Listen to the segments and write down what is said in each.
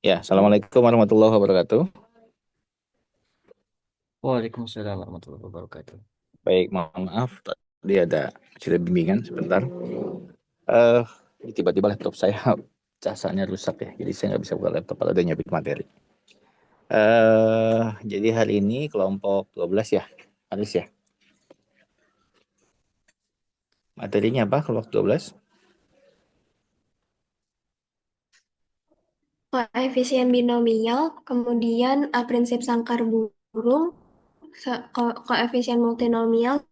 Ya, Assalamualaikum warahmatullahi wabarakatuh. Waalaikumsalam warahmatullahi wabarakatuh. Baik, mohon maaf tadi ada sedikit bimbingan sebentar. Eh, Tiba-tiba laptop saya casanya rusak ya, jadi saya nggak bisa buka laptop kalau ada nyabit materi. Jadi hari ini kelompok 12 ya, Aris ya. Materinya apa kelompok 12? Koefisien binomial, kemudian prinsip sangkar burung, koefisien multinomial,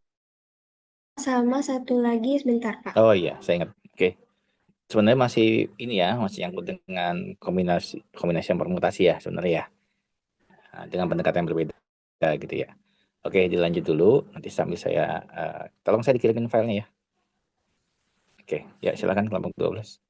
sama satu lagi sebentar Pak. Oh iya, saya ingat. Oke. Sebenarnya masih ini ya, masih nyangkut dengan kombinasi kombinasi yang permutasi ya sebenarnya ya. Nah, dengan pendekatan yang berbeda gitu ya. Oke, dilanjut dulu. Nanti sambil saya tolong saya dikirimin filenya ya. Oke, ya silakan kelompok 12.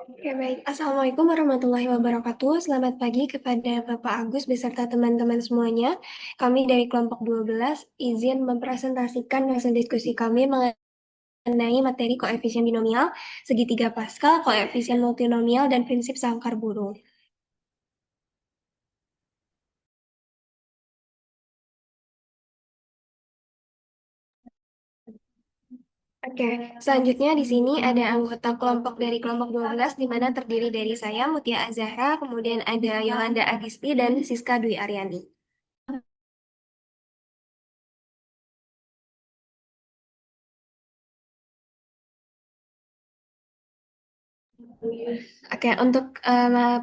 Oke, baik. Assalamualaikum warahmatullahi wabarakatuh. Selamat pagi kepada Bapak Agus beserta teman-teman semuanya. Kami dari kelompok 12 izin mempresentasikan hasil diskusi kami mengenai materi koefisien binomial, segitiga Pascal, koefisien multinomial, dan prinsip sangkar burung. Oke, selanjutnya di sini ada anggota kelompok dari kelompok 12 di mana terdiri dari saya, Mutia Azahra, kemudian ada Yolanda Agisti, dan Siska Dwi Aryani. Oke, untuk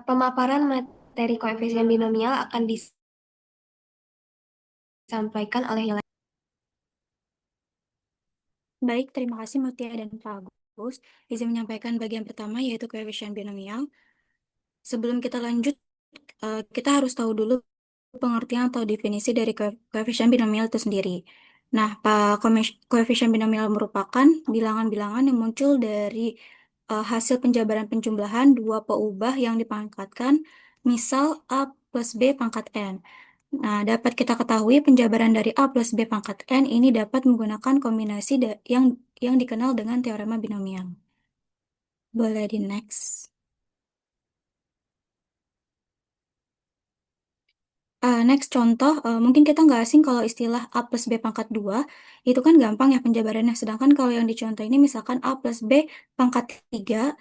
pemaparan materi koefisien binomial akan disampaikan oleh Yolanda. Baik, terima kasih Mutia dan Pak Agus. Izin menyampaikan bagian pertama yaitu koefisien binomial. Sebelum kita lanjut, kita harus tahu dulu pengertian atau definisi dari koefisien binomial itu sendiri. Nah, koefisien binomial merupakan bilangan-bilangan yang muncul dari hasil penjabaran penjumlahan dua peubah yang dipangkatkan, misal A plus B pangkat N. Nah, dapat kita ketahui penjabaran dari A plus B pangkat N ini dapat menggunakan kombinasi yang dikenal dengan teorema binomial. Boleh di next. Next contoh, mungkin kita nggak asing kalau istilah A plus B pangkat 2, itu kan gampang ya penjabarannya. Sedangkan kalau yang dicontoh ini misalkan A plus B pangkat 3,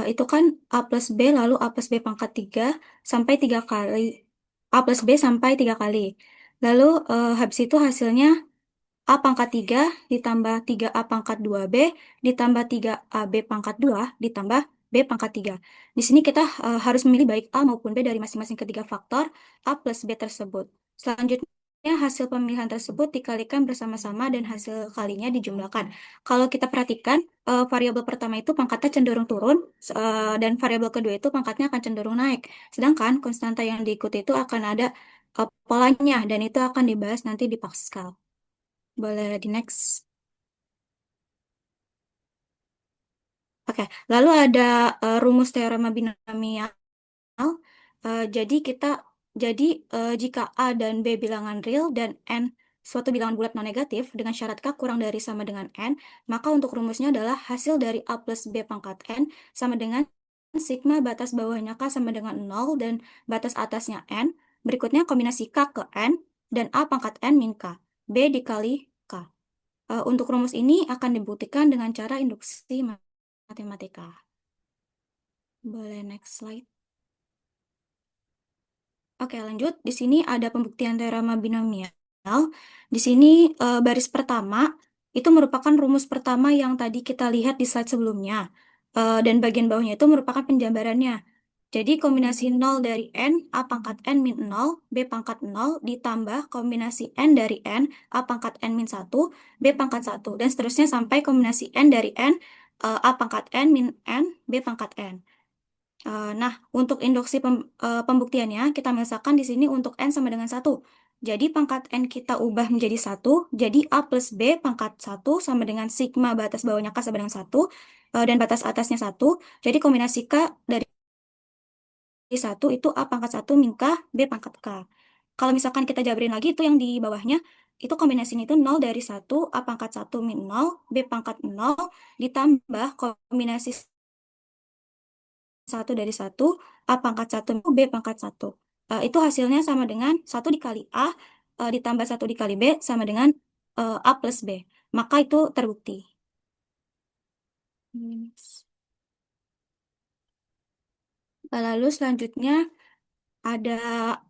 itu kan A plus B lalu A plus B pangkat 3 sampai 3 kali. A plus B sampai 3 kali. Lalu habis itu hasilnya A pangkat 3 ditambah 3A pangkat 2B ditambah 3AB pangkat 2 ditambah B pangkat 3. Di sini kita harus memilih baik A maupun B dari masing-masing ketiga faktor A plus B tersebut. Selanjutnya hasil pemilihan tersebut dikalikan bersama-sama dan hasil kalinya dijumlahkan. Kalau kita perhatikan, variabel pertama itu pangkatnya cenderung turun dan variabel kedua itu pangkatnya akan cenderung naik. Sedangkan konstanta yang diikuti itu akan ada polanya dan itu akan dibahas nanti di Pascal. Boleh di next. Oke, lalu ada rumus teorema binomial. Jadi jika A dan B bilangan real dan N suatu bilangan bulat non negatif dengan syarat K kurang dari sama dengan N, maka untuk rumusnya adalah hasil dari A plus B pangkat N sama dengan sigma batas bawahnya K sama dengan 0 dan batas atasnya N. Berikutnya kombinasi K ke N dan A pangkat N min K. B dikali K. Untuk rumus ini akan dibuktikan dengan cara induksi matematika. Boleh next slide. Oke, lanjut. Di sini ada pembuktian teorema binomial. Di sini baris pertama itu merupakan rumus pertama yang tadi kita lihat di slide sebelumnya. Dan bagian bawahnya itu merupakan penjabarannya. Jadi kombinasi 0 dari N, A pangkat N min 0, B pangkat 0, ditambah kombinasi N dari N, A pangkat N min 1, B pangkat 1, dan seterusnya sampai kombinasi N dari N, A pangkat N min N, B pangkat N. Nah, untuk induksi pembuktiannya, kita misalkan di sini untuk N sama dengan 1. Jadi pangkat N kita ubah menjadi 1, jadi A plus B pangkat 1 sama dengan sigma batas bawahnya K sama dengan 1, dan batas atasnya 1. Jadi kombinasi K dari 1 itu A pangkat 1 min K, B pangkat K. Kalau misalkan kita jabarin lagi, itu yang di bawahnya, itu kombinasinya itu 0 dari 1, A pangkat 1 min 0, B pangkat 0, ditambah kombinasi 1 dari 1, A pangkat 1, B pangkat 1. Itu hasilnya sama dengan 1 dikali A, ditambah 1 dikali B, sama dengan A plus B. Maka itu terbukti. Lalu selanjutnya ada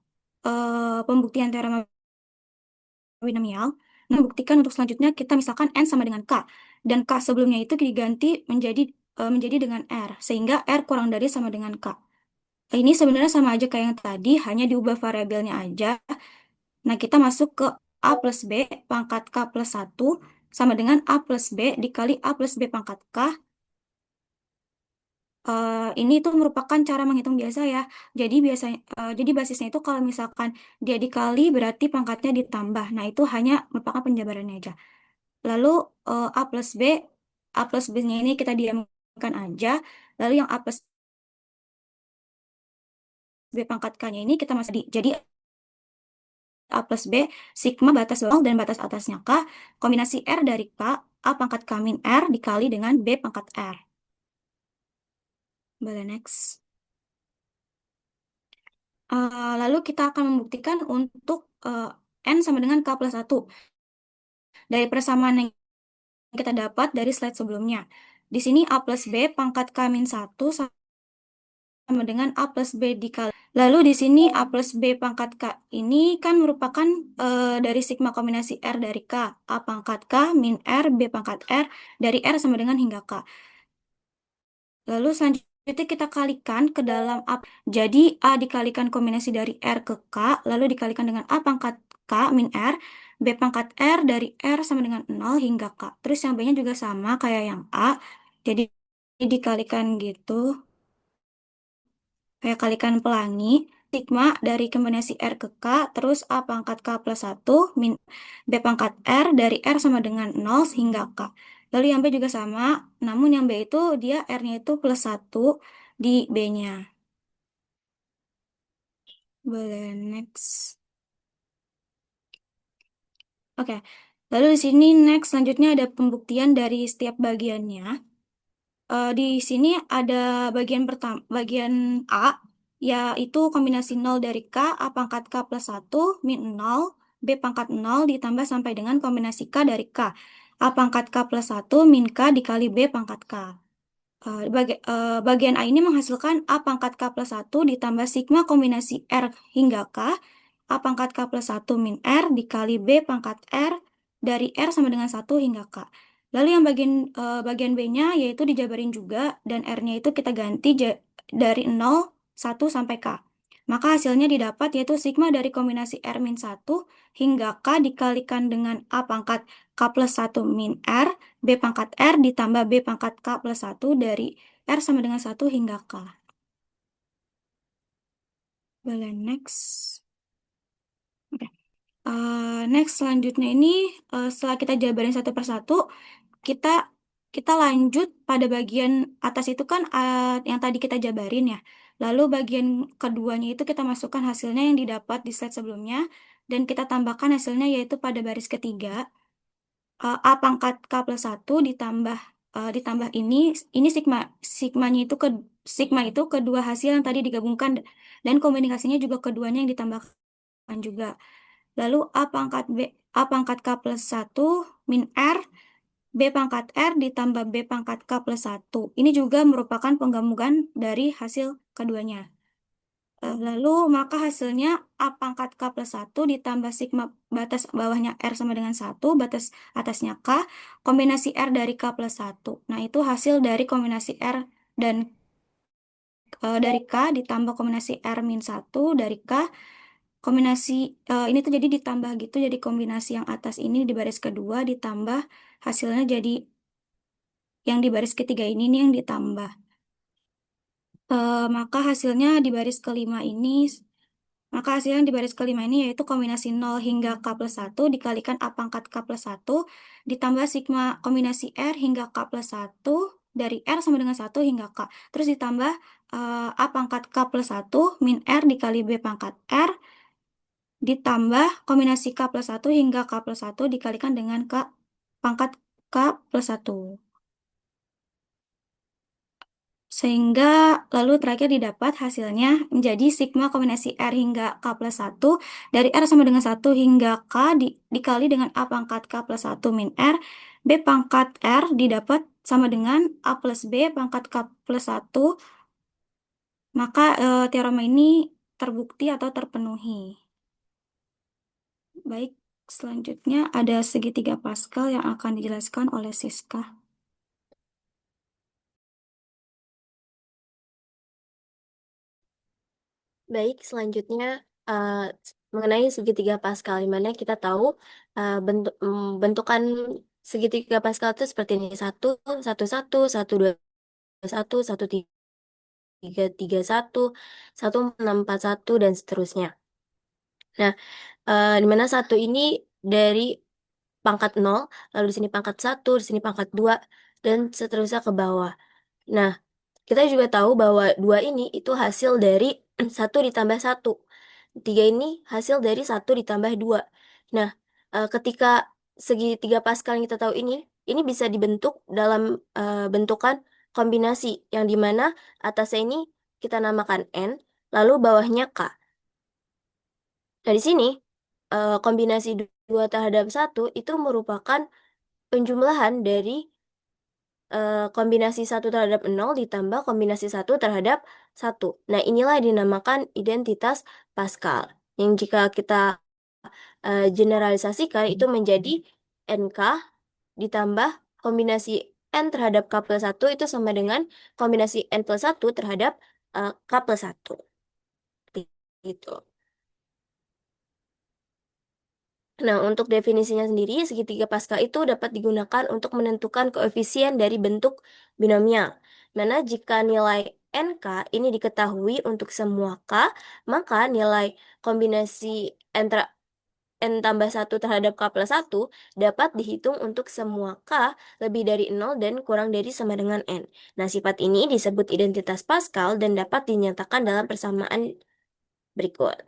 pembuktian teorema binomial. Membuktikan untuk selanjutnya kita misalkan N sama dengan K. Dan K sebelumnya itu diganti menjadi dengan R. Sehingga R kurang dari sama dengan K. Ini sebenarnya sama aja kayak yang tadi, hanya diubah variabelnya aja. Nah, kita masuk ke A plus B pangkat K plus 1 sama dengan A plus B dikali A plus B pangkat K. Ini itu merupakan cara menghitung biasa ya. Jadi basisnya itu kalau misalkan dia dikali berarti pangkatnya ditambah. Nah, itu hanya merupakan penjabarannya aja. Lalu A plus B-nya ini kita diamkan aja. Lalu yang A plus B pangkat K-nya ini kita masih jadi A plus B, sigma batas bawah dan batas atasnya K, kombinasi R dari K, A pangkat K min R dikali dengan B pangkat R. Boleh next. Lalu kita akan membuktikan untuk N sama dengan K plus 1. Dari persamaan yang kita dapat dari slide sebelumnya. Di sini A plus B pangkat K min 1 sama dengan A plus B dikali. Lalu di sini A plus B pangkat K ini kan merupakan dari sigma kombinasi R dari K. A pangkat K min R, B pangkat R, dari R sama dengan hingga K. Lalu selanjutnya kita kalikan ke dalam A. Jadi A dikalikan kombinasi dari R ke K, lalu dikalikan dengan A pangkat K min R, B pangkat R dari R sama dengan 0 hingga K. Terus yang B-nya juga sama kayak yang A. Jadi dikalikan gitu. Kayak kalikan pelangi, sigma dari kombinasi R ke K, terus A pangkat K plus 1, min B pangkat R dari R sama dengan 0 hingga K. Lalu yang B juga sama, namun yang B itu dia R-nya itu plus 1 di B-nya. Boleh next. Oke, lalu di sini next selanjutnya ada pembuktian dari setiap bagiannya. Di sini ada bagian A, yaitu kombinasi 0 dari K, A pangkat K plus 1, min 0, B pangkat 0 ditambah sampai dengan kombinasi K dari K. A pangkat K plus 1, min K dikali B pangkat K. Bagian A ini menghasilkan A pangkat K plus 1 ditambah sigma kombinasi R hingga K, A pangkat K plus 1 min R dikali B pangkat R dari R sama dengan 1 hingga K. Lalu yang bagian B-nya yaitu dijabarin juga dan R-nya itu kita ganti dari 0, 1 sampai K. Maka hasilnya didapat yaitu sigma dari kombinasi R min 1 hingga K dikalikan dengan A pangkat K plus 1 min R, B pangkat R ditambah B pangkat K plus 1 dari R sama dengan 1 hingga K. Boleh next. Oke. Next selanjutnya ini setelah kita jabarin satu persatu, kita kita lanjut pada bagian atas itu kan yang tadi kita jabarin ya. Lalu bagian keduanya itu kita masukkan hasilnya yang didapat di slide sebelumnya dan kita tambahkan hasilnya yaitu pada baris ketiga A pangkat K plus 1 ditambah ini sigmanya itu sigma itu kedua hasil yang tadi digabungkan dan komunikasinya juga keduanya yang ditambahkan juga. Lalu A pangkat K plus 1 min R, B pangkat R ditambah B pangkat K plus 1. Ini juga merupakan penggabungan dari hasil keduanya. Lalu maka hasilnya A pangkat K plus 1 ditambah sigma batas bawahnya R sama dengan 1, batas atasnya K, kombinasi R dari K plus 1. Nah, itu hasil dari kombinasi R dan dari K ditambah kombinasi R min 1 dari K. Kombinasi ini tuh jadi ditambah gitu, jadi kombinasi yang atas ini di baris kedua ditambah hasilnya jadi yang di baris ketiga ini nih yang ditambah. maka hasilnya di baris kelima ini yaitu kombinasi 0 hingga K plus 1 dikalikan A pangkat K plus 1 ditambah sigma kombinasi R hingga K plus 1 dari R sama dengan 1 hingga K. Terus ditambah A pangkat K plus 1 min R dikali B pangkat R ditambah kombinasi K plus 1 hingga K plus 1 dikalikan dengan K pangkat K plus 1. Sehingga lalu terakhir didapat hasilnya menjadi sigma kombinasi R hingga K plus 1 dari R sama dengan 1 hingga K dikali dengan A pangkat K plus 1 min R, B pangkat R didapat sama dengan A plus B pangkat K plus 1, maka teorema ini terbukti atau terpenuhi. Baik, selanjutnya ada segitiga Pascal yang akan dijelaskan oleh Siska. Baik, selanjutnya mengenai segitiga Pascal, di mana kita tahu bentukan segitiga Pascal itu seperti ini: 1, 1, 1, 1, 2, 1, 1, 3, 3, 1, 1, 6, 4, 1, dan seterusnya. Nah, di mana 1 ini dari pangkat 0, lalu di sini pangkat 1, di sini pangkat 2, dan seterusnya ke bawah. Nah, kita juga tahu bahwa 2 ini itu hasil dari 1 ditambah 1. 3 ini hasil dari 1 ditambah 2. Nah, ketika segitiga Pascal yang kita tahu ini bisa dibentuk dalam bentukan kombinasi, yang dimana atasnya ini kita namakan N, lalu bawahnya K. Nah, di sini kombinasi 2 terhadap 1 itu merupakan penjumlahan dari kombinasi 1 terhadap 0 ditambah kombinasi 1 terhadap 1. Nah, inilah yang dinamakan identitas Pascal, yang jika kita generalisasikan itu menjadi NK ditambah kombinasi N terhadap K plus 1 itu sama dengan kombinasi N plus 1 terhadap K plus 1. Gitu. Nah, untuk definisinya sendiri, segitiga Pascal itu dapat digunakan untuk menentukan koefisien dari bentuk binomial. Mana jika nilai NK ini diketahui untuk semua K, maka nilai kombinasi N tambah 1 terhadap K plus 1 dapat dihitung untuk semua K lebih dari 0 dan kurang dari sama dengan N. Nah, sifat ini disebut identitas Pascal dan dapat dinyatakan dalam persamaan berikut.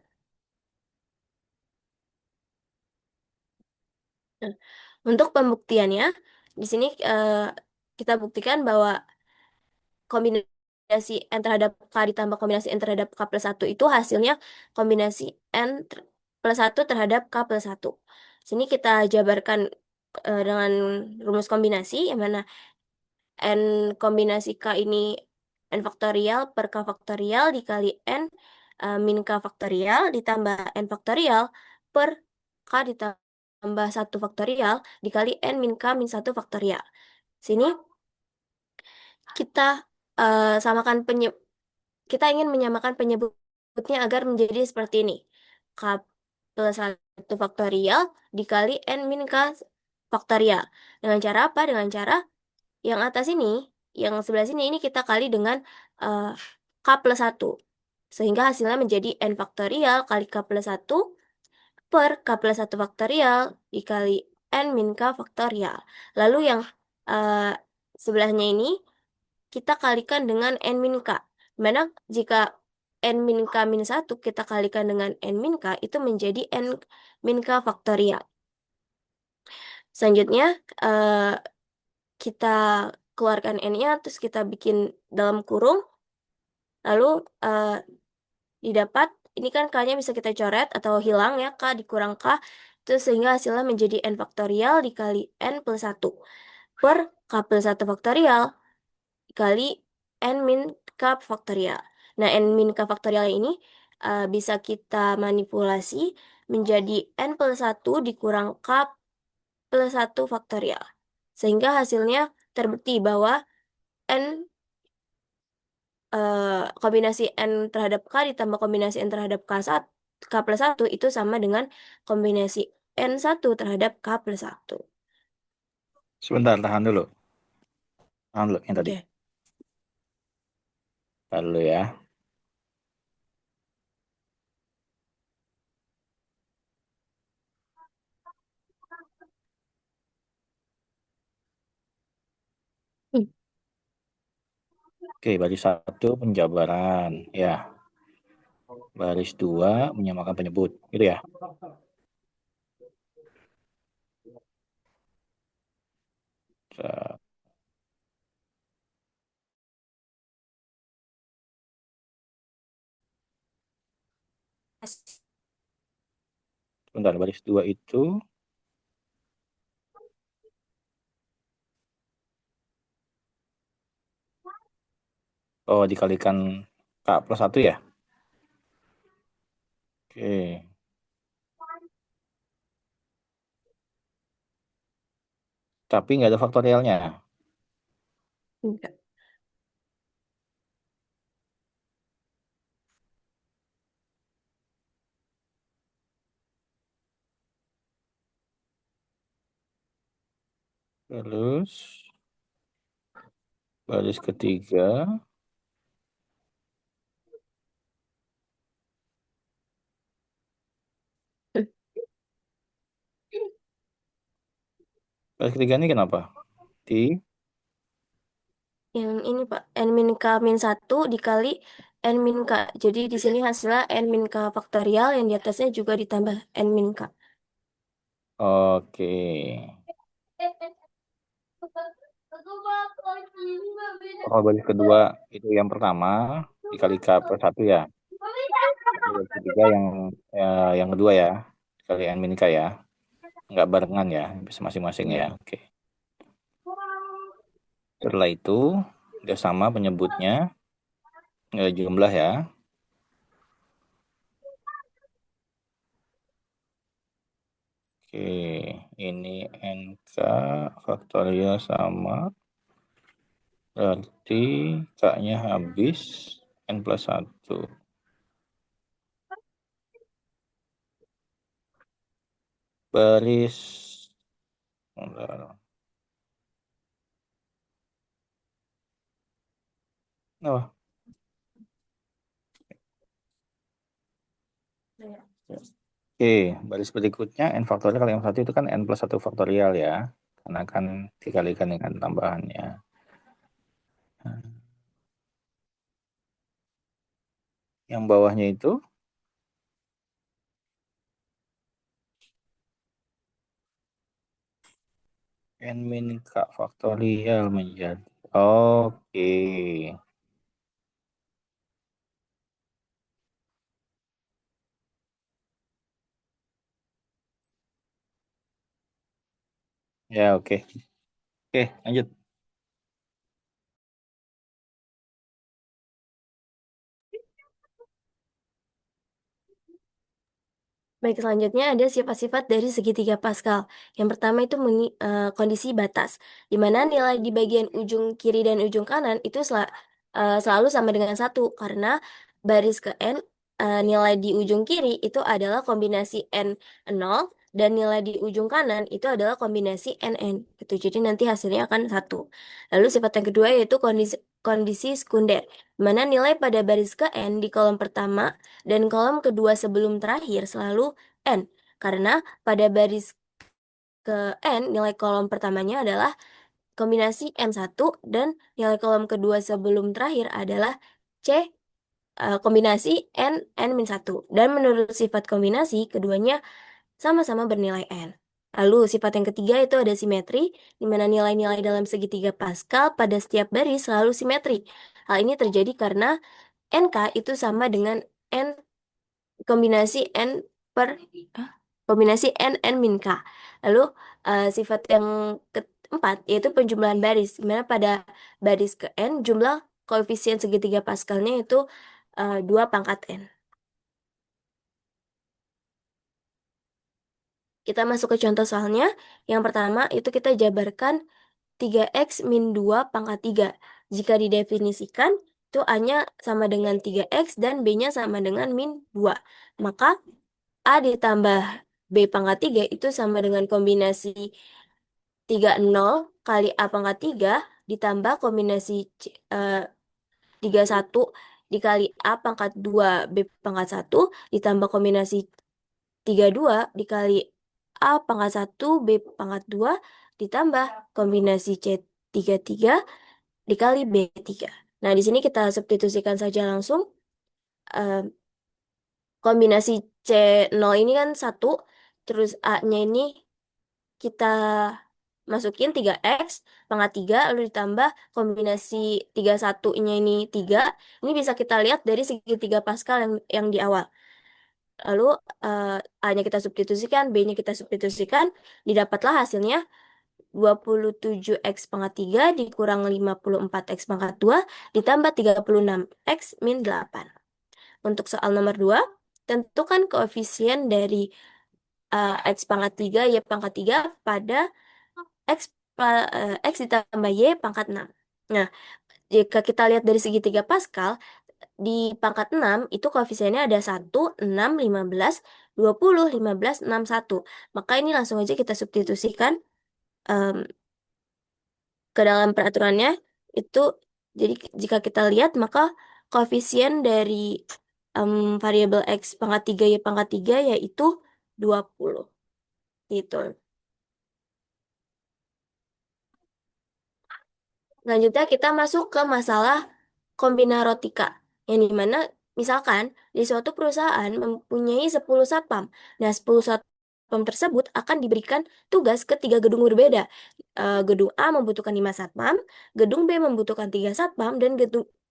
Nah, untuk pembuktiannya, di sini kita buktikan bahwa kombinasi N terhadap K ditambah kombinasi N terhadap K plus 1 itu hasilnya kombinasi N plus 1 terhadap K plus 1. Sini kita jabarkan dengan rumus kombinasi, yang mana N kombinasi K ini N faktorial per K faktorial dikali N min K faktorial ditambah N faktorial per K ditambah 1 faktorial dikali N min K min 1 faktorial. Sini kita kita ingin menyamakan penyebutnya agar menjadi seperti ini: K plus 1 faktorial dikali N min K faktorial. Dengan cara apa? Dengan cara yang atas ini, yang sebelah sini ini kita kali dengan K plus 1. Sehingga hasilnya menjadi N faktorial kali K plus 1 per K plus 1 faktorial dikali N min K faktorial. Lalu yang sebelahnya ini kita kalikan dengan N min K. Dimana jika N min K min 1 kita kalikan dengan N min K, itu menjadi N min K faktorial. Selanjutnya kita keluarkan N-nya, terus kita bikin dalam kurung, lalu didapat, ini kan K-nya bisa kita coret atau hilang ya, K dikurang K, terus sehingga hasilnya menjadi N faktorial dikali N plus 1 per K plus 1 faktorial dikali N min K faktorial. Nah, N min K faktorial ini bisa kita manipulasi menjadi N plus 1 dikurang K plus 1 faktorial. Sehingga hasilnya terbukti bahwa N kombinasi N terhadap K ditambah kombinasi N terhadap K plus 1 itu sama dengan kombinasi N1 terhadap K plus 1. Sebentar, tahan dulu yang tadi. Oke. Lalu ya. Hmm. Oke, baris 1 penjabaran ya. Baris 2 menyamakan penyebut, gitu ya. Sebentar, baris 2 itu dikalikan K plus 1 ya. Oke. Tapi nggak ada faktorialnya. Enggak. Terus baris ketiga baris ketiga ini kenapa? Yang ini Pak, n min k min 1 dikali n min k. Jadi di sini hasilnya n min k faktorial, yang di atasnya juga ditambah n min k. Oke. Kalau baris kedua itu yang pertama dikali K plus 1 ya. Baris ketiga yang kedua ya, dikali N min K ya. Nggak barengan ya, bisa masing-masing ya. Oke. Setelah itu udah sama penyebutnya, jumlah ya. Oke, ini NK faktorial sama, berarti K-nya habis N plus 1. Baris, oh, oke, baris berikutnya N faktorial kali M1 itu kan N plus 1 faktorial ya. Karena kan dikalikan dengan tambahannya. Yang bawahnya itu N min K faktorial menjadi. Oke. Ya, oke. Oke, lanjut. Baik, selanjutnya ada sifat-sifat dari segitiga Pascal. Yang pertama itu kondisi batas, di mana nilai di bagian ujung kiri dan ujung kanan itu selalu sama dengan 1, karena baris ke N, nilai di ujung kiri itu adalah kombinasi N0, dan nilai di ujung kanan itu adalah kombinasi NN. Gitu. Jadi nanti hasilnya akan 1. Lalu sifat yang kedua yaitu kondisi sekunder, di mana nilai pada baris ke N di kolom pertama dan kolom kedua sebelum terakhir selalu N. Karena pada baris ke N, nilai kolom pertamanya adalah kombinasi M1 dan nilai kolom kedua sebelum terakhir adalah C, kombinasi N-1. Dan menurut sifat kombinasi, keduanya sama-sama bernilai N. Lalu sifat yang ketiga itu ada simetri, di mana nilai-nilai dalam segitiga Pascal pada setiap baris selalu simetri. Hal ini terjadi karena NK itu sama dengan N kombinasi N per kombinasi N min K. Lalu sifat yang keempat yaitu penjumlahan baris, di mana pada baris ke N jumlah koefisien segitiga Pascalnya itu 2 pangkat N. Kita masuk ke contoh soalnya. Yang pertama itu kita jabarkan 3x min 2 pangkat 3. Jika didefinisikan, itu A-nya sama dengan 3x dan B-nya sama dengan min 2. Maka A ditambah B pangkat 3 itu sama dengan kombinasi 30 kali A pangkat 3 ditambah kombinasi 31 dikali A pangkat 2 B pangkat 1 ditambah kombinasi 32 dikali A pangkat 1 B pangkat 2 ditambah kombinasi C33 dikali B3. Nah, di sini kita substitusikan saja langsung. Kombinasi C0 ini kan 1, terus A-nya ini kita masukin 3X pangkat 3, lalu ditambah kombinasi 31-nya ini 3. Ini bisa kita lihat dari segitiga Pascal yang di awal. Lalu A-nya kita substitusikan, B-nya kita substitusikan, didapatlah hasilnya 27X pangkat 3 dikurang 54X pangkat 2 ditambah 36X min 8. Untuk soal nomor 2, tentukan koefisien dari X pangkat 3, Y pangkat 3 pada X ditambah Y pangkat 6. Nah, jika kita lihat dari segitiga Pascal, di pangkat 6 itu koefisiennya ada 1, 6, 15, 20, 15, 6, 1. Maka ini langsung aja kita substitusikan ke dalam peraturannya. Itu, jadi jika kita lihat, maka koefisien dari variabel X pangkat 3, Y pangkat 3 yaitu 20. Gitu. Selanjutnya kita masuk ke masalah kombinarotika, yang dimana misalkan di suatu perusahaan mempunyai 10 satpam. Nah, 10 satpam tersebut akan diberikan tugas ke 3 gedung berbeda. Gedung A membutuhkan 5 satpam, gedung B membutuhkan 3 satpam, dan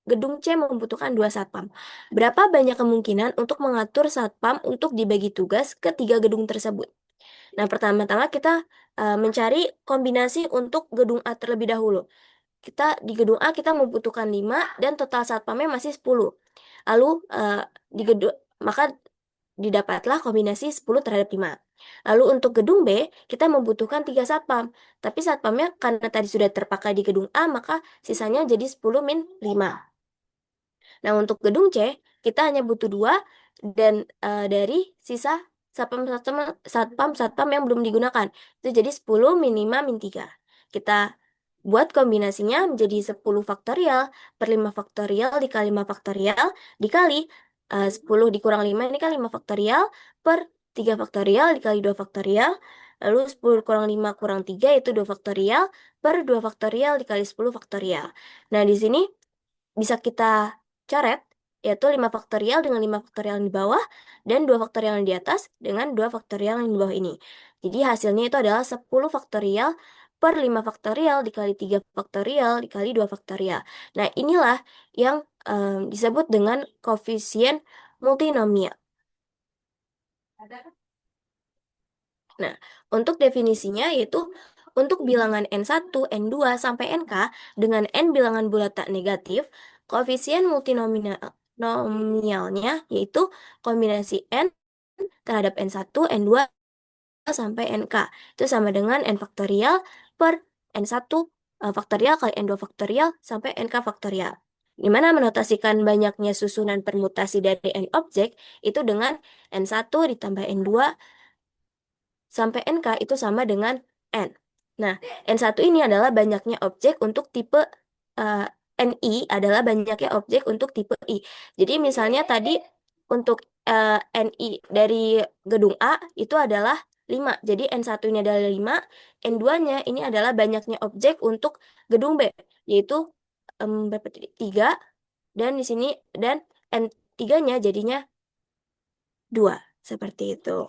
gedung C membutuhkan 2 satpam. Berapa banyak kemungkinan untuk mengatur satpam untuk dibagi tugas ke 3 gedung tersebut? Nah, pertama-tama kita mencari kombinasi untuk gedung A terlebih dahulu. Di gedung A kita membutuhkan 5 dan total satpamnya masih 10. Lalu maka didapatlah kombinasi 10 terhadap 5. Lalu untuk gedung B kita membutuhkan 3 satpam. Tapi satpamnya karena tadi sudah terpakai di gedung A, maka sisanya jadi 10 min 5. Nah, untuk gedung C kita hanya butuh 2 dan dari sisa satpam yang belum digunakan. Itu jadi 10 min 5 min 3. Kita buat kombinasinya menjadi 10 faktorial per 5 faktorial dikali 5 faktorial dikali 10 dikurang 5 ini kan 5 faktorial per 3 faktorial dikali 2 faktorial. Lalu 10 kurang 5 kurang 3 itu 2 faktorial per 2 faktorial dikali 10 faktorial. Nah, di sini bisa kita coret, yaitu 5 faktorial dengan 5 faktorial yang di bawah, dan 2 faktorial yang di atas dengan 2 faktorial yang di bawah ini. Jadi hasilnya itu adalah 10 faktorial per 5 faktorial dikali 3 faktorial dikali 2 faktorial. Nah, inilah yang disebut dengan koefisien multinomial. Nah, untuk definisinya yaitu untuk bilangan N1, N2, sampai NK dengan N bilangan bulat tak negatif, koefisien multinomialnya yaitu kombinasi N terhadap N1, N2, sampai NK. Itu sama dengan N faktorial per N1 faktorial kali N2 faktorial sampai NK faktorial. Di mana menotasikan banyaknya susunan permutasi dari N objek itu dengan N1 ditambah N2 sampai NK itu sama dengan N. Nah, N1 ini adalah banyaknya objek untuk tipe NI adalah banyaknya objek untuk tipe I. Jadi misalnya tadi untuk NI dari gedung A itu adalah 5. Jadi N1 ini adalah 5, N2-nya ini adalah banyaknya objek untuk gedung B, yaitu 3, dan di sini dan N3-nya jadinya 2. Seperti itu.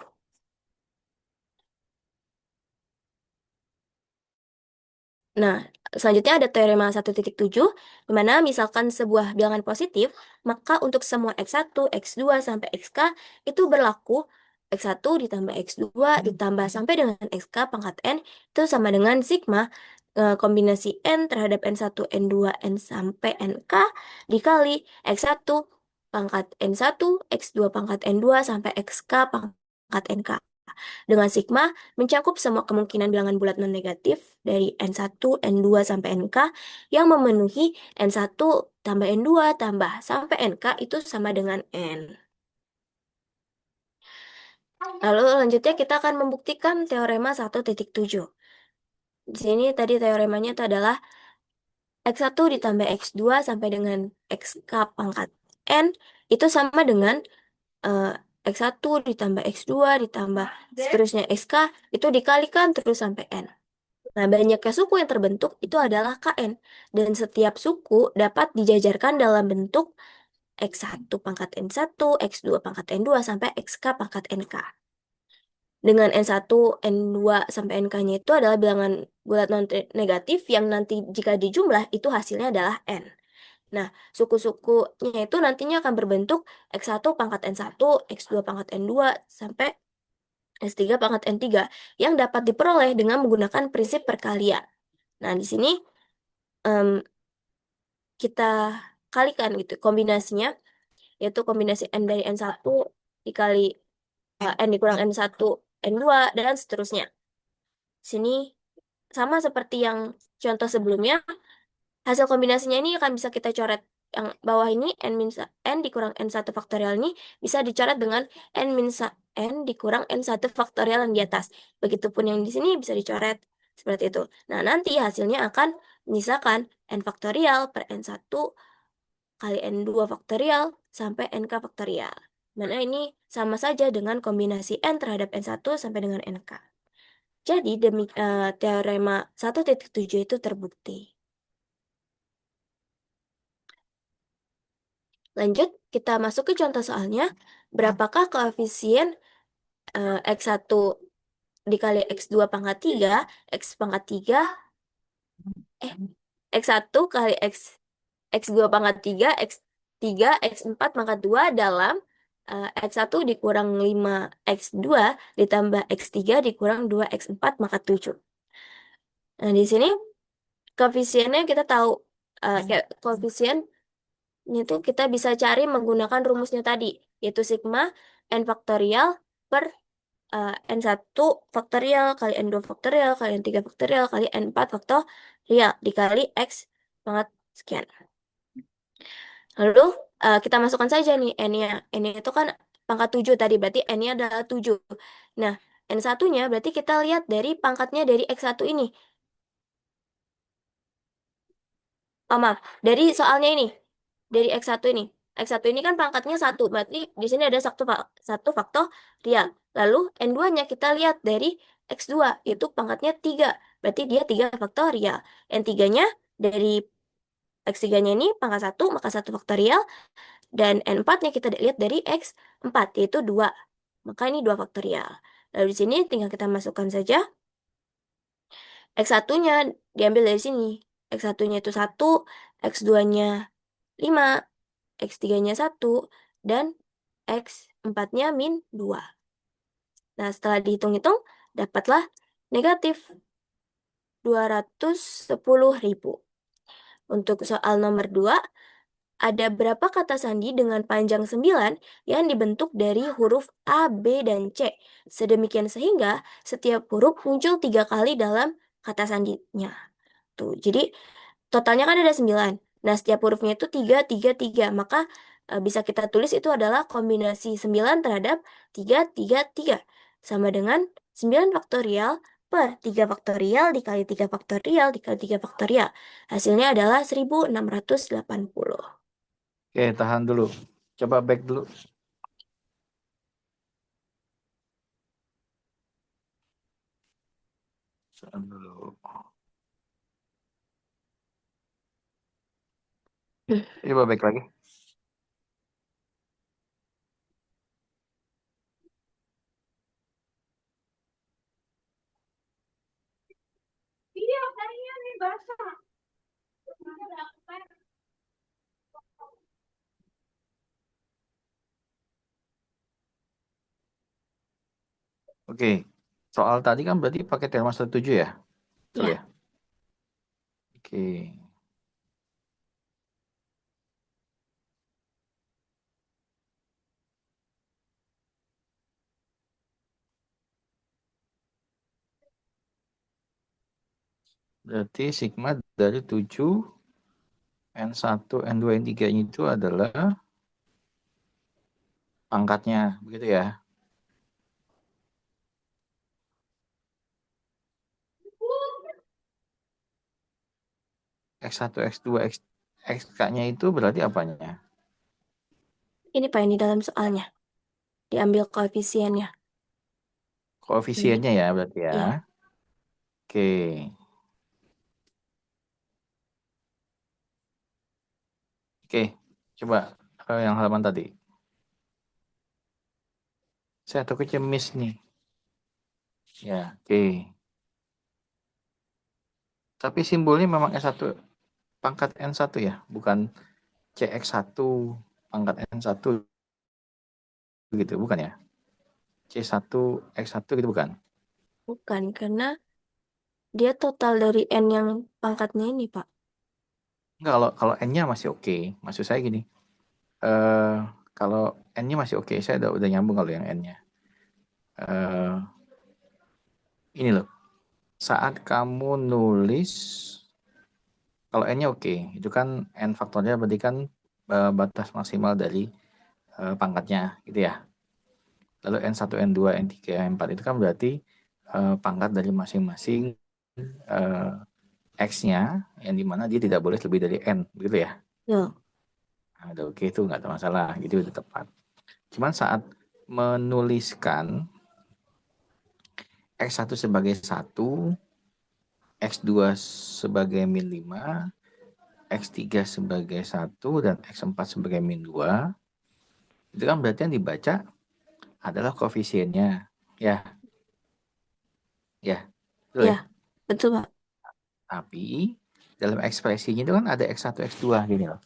Nah, selanjutnya ada teorema 1.7, di mana misalkan sebuah bilangan positif, maka untuk semua X1, X2, sampai XK itu berlaku X1 ditambah X2 ditambah sampai dengan XK pangkat N itu sama dengan sigma kombinasi N terhadap N1, N2, N sampai NK dikali X1 pangkat N1, X2 pangkat N2 sampai XK pangkat NK. Dengan sigma mencakup semua kemungkinan bilangan bulat non-negatif dari N1, N2, sampai NK yang memenuhi N1 tambah N2 tambah sampai NK itu sama dengan N. Lalu selanjutnya kita akan membuktikan teorema 1.7. Di sini tadi teoremanya itu adalah X1 ditambah X2 sampai dengan XK pangkat N itu sama dengan eh, X1 ditambah X2 ditambah seterusnya XK itu dikalikan terus sampai N. Nah, banyaknya suku yang terbentuk itu adalah KN. Dan setiap suku dapat dijajarkan dalam bentuk X1 pangkat N1, X2 pangkat N2, sampai XK pangkat NK. Dengan N1, N2, sampai NK-nya itu adalah bilangan bulat non-negatif yang nanti jika dijumlah itu hasilnya adalah N. Nah, suku-sukunya itu nantinya akan berbentuk X1 pangkat N1, X2 pangkat N2, sampai S3 pangkat N3 yang dapat diperoleh dengan menggunakan prinsip perkalian. Nah, di sini kita kalikan gitu kombinasinya, yaitu kombinasi N dari N1 dikali N dikurang N1, N2, dan seterusnya. Sini sama seperti yang contoh sebelumnya, hasil kombinasinya ini akan bisa kita coret. Yang bawah ini N dikurang N1 faktorial ini bisa dicoret dengan N dikurang N1 faktorial yang di atas. Begitupun yang di sini bisa dicoret seperti itu. Nah, nanti hasilnya akan menyisakan N faktorial per N1 kali N2 faktorial sampai NK faktorial. Mana ini sama saja dengan kombinasi N terhadap N1 sampai dengan NK. Jadi teorema 1.7 itu terbukti. Lanjut, kita masuk ke contoh soalnya. Berapakah koefisien X1 dikali X2 pangkat 3, X pangkat 3, X1 kali X2 pangkat 3, X3, X4 pangkat 2 dalam X1 dikurang 5 X2 ditambah X3 dikurang 2 X4 pangkat 7. Nah, di sini koefisiennya kita tahu, koefisien itu kita bisa cari menggunakan rumusnya tadi, yaitu sigma N faktorial per N1 faktorial kali N2 faktorial kali N3 faktorial kali N4 faktorial dikali X pangkat sekian. Lalu kita masukkan saja nih N-nya. N-nya itu kan pangkat 7 tadi, berarti N-nya adalah 7. Nah, N1-nya berarti kita lihat dari pangkatnya dari X1 ini. Oh, maaf, dari soalnya ini. Dari X1 ini. X1 ini kan pangkatnya 1, berarti di sini ada satu faktorial. Lalu N2-nya kita lihat dari X2, itu pangkatnya 3, berarti dia 3 faktorial. N3-nya dari X3-nya ini pangkat 1, maka 1 faktorial. Dan N4-nya kita lihat dari X4, yaitu 2. Maka ini 2 faktorial. Lalu di sini tinggal kita masukkan saja. X1-nya diambil dari sini. X1-nya itu 1, X2-nya 5, X3-nya 1, dan X4-nya min 2. Nah, setelah dihitung-hitung, dapatlah negatif 210.000. Untuk soal nomor 2, ada berapa kata sandi dengan panjang 9 yang dibentuk dari huruf A, B, dan C. Sedemikian sehingga setiap huruf muncul 3 kali dalam kata sandinya. Tuh, jadi totalnya kan ada 9. Nah, setiap hurufnya itu 3, 3, 3. Maka bisa kita tulis itu adalah kombinasi 9 terhadap 3, 3, 3. Sama dengan 9 faktorial per 3 faktorial dikali 3 faktorial dikali 3 faktorial. Hasilnya adalah 1680. Oke, tahan dulu. Coba back dulu. Tahan dulu. Coba back lagi. Oke, soal tadi kan berarti pakai teorema 1.7 ya? Betul Ya. ya? Oke. Berarti sigma dari 7, N1, N2, N3 itu adalah pangkatnya, begitu ya? X1, X2, XK-nya itu berarti apanya? Ini Pak, ini dalam soalnya. Diambil koefisiennya. Koefisiennya ya berarti ya. Iya. Oke. Oke, coba yang halaman tadi. Saya takutnya miss nih. Ya, oke. Tapi simbolnya memang S1 pangkat N1 ya, bukan CX1 pangkat N1 gitu, bukan ya? C1 X1 gitu bukan? Bukan, karena dia total dari N yang pangkatnya ini, Pak. Enggak, kalau N-nya masih oke. Maksud saya gini. Kalau N-nya masih oke, saya udah nyambung kalau yang N-nya. Ini loh. Saat kamu nulis kalau N-nya oke, itu kan N faktornya berarti kan batas maksimal dari pangkatnya gitu ya. Lalu N1, N2, N3, N4 itu kan berarti pangkat dari masing-masing X-nya yang dimana dia tidak boleh lebih dari N, begitu ya? Ya. Nah, udah oke itu nggak ada masalah, gitu udah tepat. Cuman saat menuliskan X1 sebagai 1, X2 sebagai min 5, X3 sebagai 1, dan X4 sebagai min 2, itu kan berarti yang dibaca adalah koefisiennya. Ya. Ya. Betul ya? Ya, betul, Pak. Tapi dalam ekspresinya itu kan ada X1, X2 gini loh.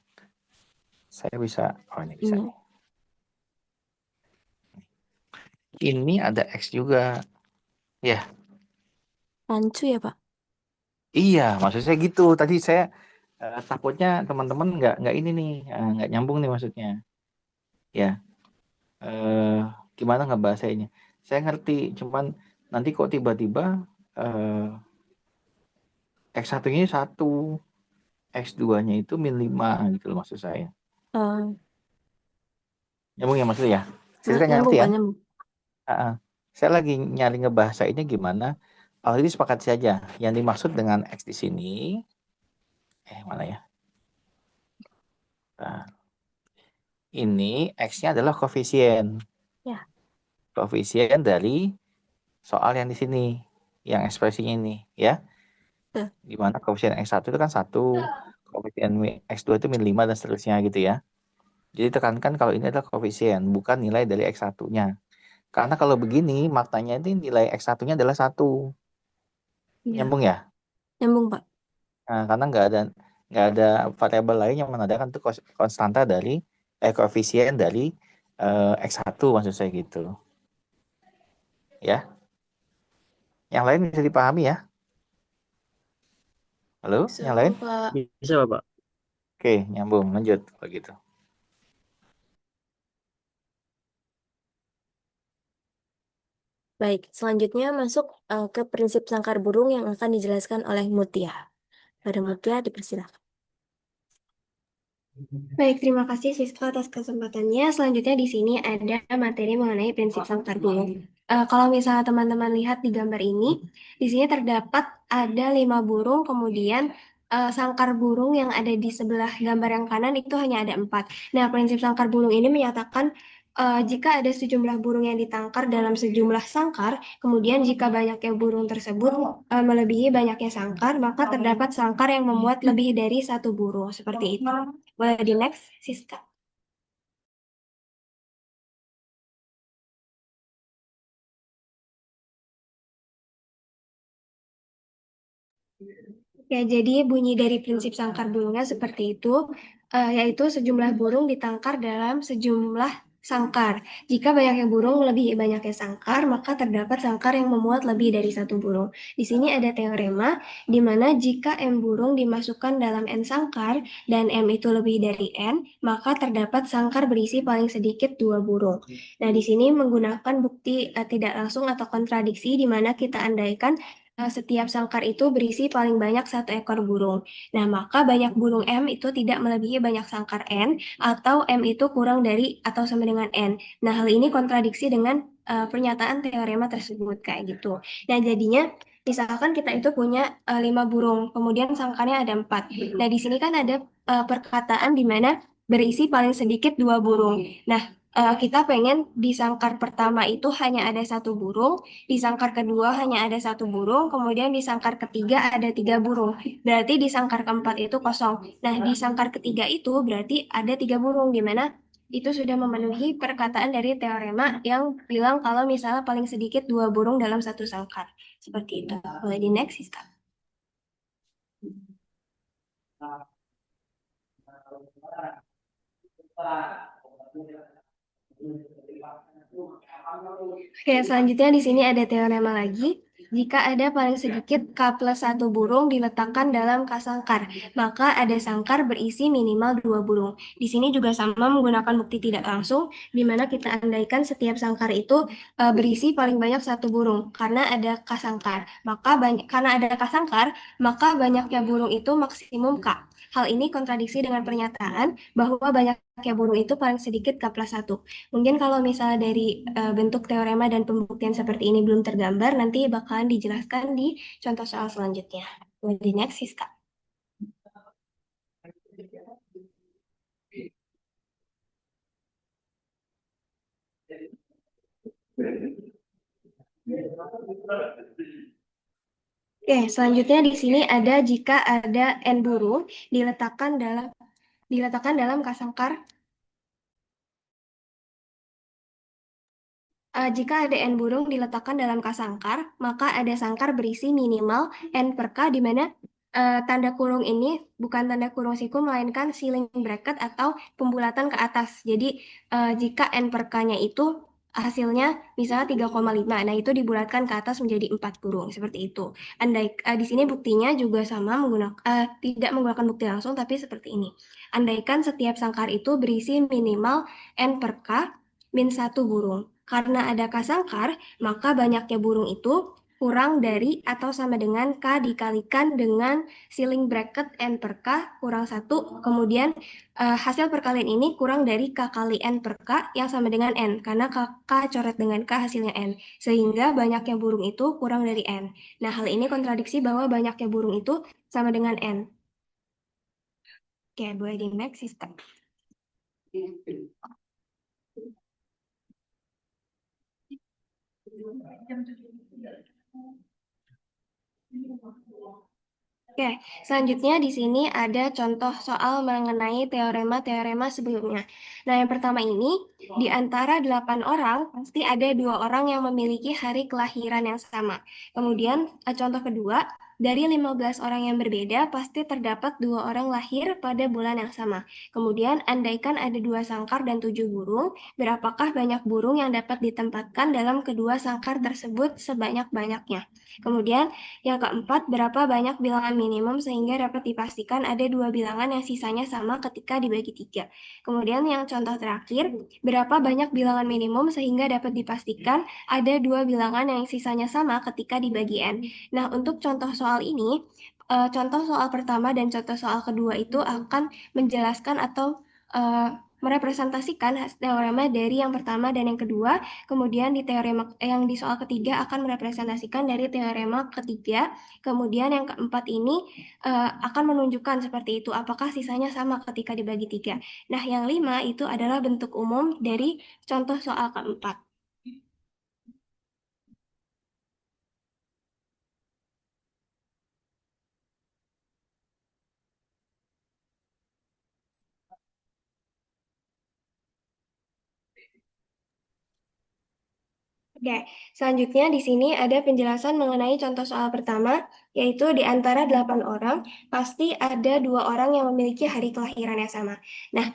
Saya bisa, ini bisa nih. Ini ada X juga. Ya. Rancu ya, Pak? Iya, maksud saya gitu. Tadi saya takutnya teman-teman nggak ini nih, nggak nyambung nih maksudnya. Ya. Gimana nggak bahasanya? Saya ngerti, cuman nanti kok tiba-tiba X1-nya 1, X2-nya itu min 5 gitu loh maksud saya. Nyambung ya maksudnya ya? Saya kan Nyambung, ngerti ya? Pak, nyambung. Saya lagi nyari ngebahasainnya gimana. Kalau ini sepakat saja. Yang dimaksud dengan X di sini, mana ya? Nah, ini X-nya adalah koefisien. Ya. Koefisien dari soal yang di sini, yang ekspresinya ini, ya. Di mana koefisien X1 itu kan 1, koefisien X2 itu min 5 dan seterusnya gitu ya. Jadi tekankan kalau ini adalah koefisien, bukan nilai dari X1-nya. Karena kalau begini, maknanya ini nilai X1-nya adalah 1. Ya. Nyambung ya? Nyambung, Pak. Nah, karena nggak ada variabel lain yang menandakan itu konstanta dari koefisien dari X1 maksud saya gitu. Ya. Yang lain bisa dipahami ya? Halo, Bisa, yang lain? Pak. Bisa, Pak. Oke, nyambung, lanjut kalau gitu. Baik, selanjutnya masuk ke prinsip sangkar burung yang akan dijelaskan oleh Mutia. Pada Mutia dipersilakan. Baik, terima kasih Siska atas kesempatannya. Selanjutnya di sini ada materi mengenai prinsip sangkar burung. Kalau misalnya teman-teman lihat di gambar ini, di sini terdapat ada 5 burung, kemudian sangkar burung yang ada di sebelah gambar yang kanan itu hanya ada 4. Nah, prinsip sangkar burung ini menyatakan jika ada sejumlah burung yang ditangkar dalam sejumlah sangkar, kemudian jika banyaknya burung tersebut melebihi banyaknya sangkar, maka terdapat sangkar yang memuat lebih dari satu burung. Seperti itu. Boleh di next, Siska. Ya, jadi bunyi dari prinsip sangkar burungnya seperti itu, yaitu sejumlah burung ditangkar dalam sejumlah sangkar. Jika banyaknya burung melebihi banyaknya sangkar, maka terdapat sangkar yang memuat lebih dari satu burung. Di sini ada teorema, di mana jika M burung dimasukkan dalam N sangkar, dan M itu lebih dari N, maka terdapat sangkar berisi paling sedikit 2 burung. Nah, di sini menggunakan bukti tidak langsung atau kontradiksi, di mana kita andaikan setiap sangkar itu berisi paling banyak 1 ekor burung. Nah, maka banyak burung M itu tidak melebihi banyak sangkar N, atau M itu kurang dari atau sama dengan N. Nah, hal ini kontradiksi dengan pernyataan teorema tersebut, kayak gitu. Nah, jadinya Misalkan kita itu punya 5 burung, kemudian sangkarnya ada 4. Nah, di sini kan ada perkataan di mana berisi paling sedikit 2 burung. Nah, kita pengen di sangkar pertama itu hanya ada 1 burung, di sangkar kedua hanya ada 1 burung, kemudian di sangkar ketiga ada 3 burung. Berarti di sangkar keempat itu kosong. Nah, di sangkar ketiga itu berarti ada 3 burung, di mana itu sudah memenuhi perkataan dari teorema yang bilang kalau misalnya paling sedikit 2 burung dalam satu sangkar. Seperti itu. Boleh di next, Siska. Oke, selanjutnya di sini ada teorema lagi. Jika ada paling sedikit K plus 1 burung diletakkan dalam K sangkar, maka ada sangkar berisi minimal 2 burung. Di sini juga sama menggunakan bukti tidak langsung, di mana kita andaikan setiap sangkar itu berisi paling banyak 1 burung, karena ada K sangkar. Karena ada K sangkar, maka banyaknya burung itu maksimum K. Hal ini kontradiksi dengan pernyataan bahwa banyaknya burung itu paling sedikit K plus 1. Mungkin kalau misalnya dari bentuk teorema dan pembuktian seperti ini belum tergambar, nanti bakalan dijelaskan di contoh soal selanjutnya. Di next, Siska. Oke, selanjutnya di sini ada jika ada n burung diletakkan dalam kasangkar. Jika ada n burung diletakkan dalam kasangkar, maka ada sangkar berisi minimal n per k, di mana tanda kurung ini bukan tanda kurung siku, melainkan ceiling bracket atau pembulatan ke atas. Jadi jika n per k-nya itu hasilnya misalnya 3,5, nah itu dibulatkan ke atas menjadi 4 burung, seperti itu. Di sini buktinya juga sama, tidak menggunakan bukti langsung, tapi seperti ini. Andaikan setiap sangkar itu berisi minimal n per k min 1 burung. Karena ada K sangkar, maka banyaknya burung itu kurang dari atau sama dengan K dikalikan dengan ceiling bracket N per K kurang 1. Kemudian hasil perkalian ini kurang dari K kali N per K yang sama dengan N. Karena K coret dengan K hasilnya N. Sehingga banyaknya burung itu kurang dari N. Nah, hal ini kontradiksi bahwa banyaknya burung itu sama dengan N. Oke, boleh di next, Siska. Oke, selanjutnya di sini ada contoh soal mengenai teorema-teorema sebelumnya. Nah, yang pertama ini, di antara 8 orang, pasti ada 2 orang yang memiliki hari kelahiran yang sama. Kemudian, contoh kedua, dari 15 orang yang berbeda, pasti terdapat 2 orang lahir pada bulan yang sama. Kemudian, andaikan ada 2 sangkar dan 7 burung, berapakah banyak burung yang dapat ditempatkan dalam kedua sangkar tersebut sebanyak-banyaknya? Kemudian, yang keempat, berapa banyak bilangan minimum sehingga dapat dipastikan ada 2 bilangan yang sisanya sama ketika dibagi 3. Kemudian yang contoh terakhir, berapa banyak bilangan minimum sehingga dapat dipastikan ada 2 bilangan yang sisanya sama ketika dibagi n. Nah, untuk contoh soal ini, contoh soal pertama dan contoh soal kedua itu akan menjelaskan atau merepresentasikan teorema dari yang pertama dan yang kedua. Kemudian di teorema yang di soal ketiga akan merepresentasikan dari teorema ketiga. Kemudian yang keempat ini akan menunjukkan seperti itu, apakah sisanya sama ketika dibagi 3. Nah, yang 5 itu adalah bentuk umum dari contoh soal keempat. Oke, selanjutnya di sini ada penjelasan mengenai contoh soal pertama, yaitu di antara 8 orang, pasti ada 2 orang yang memiliki hari kelahiran yang sama. Nah,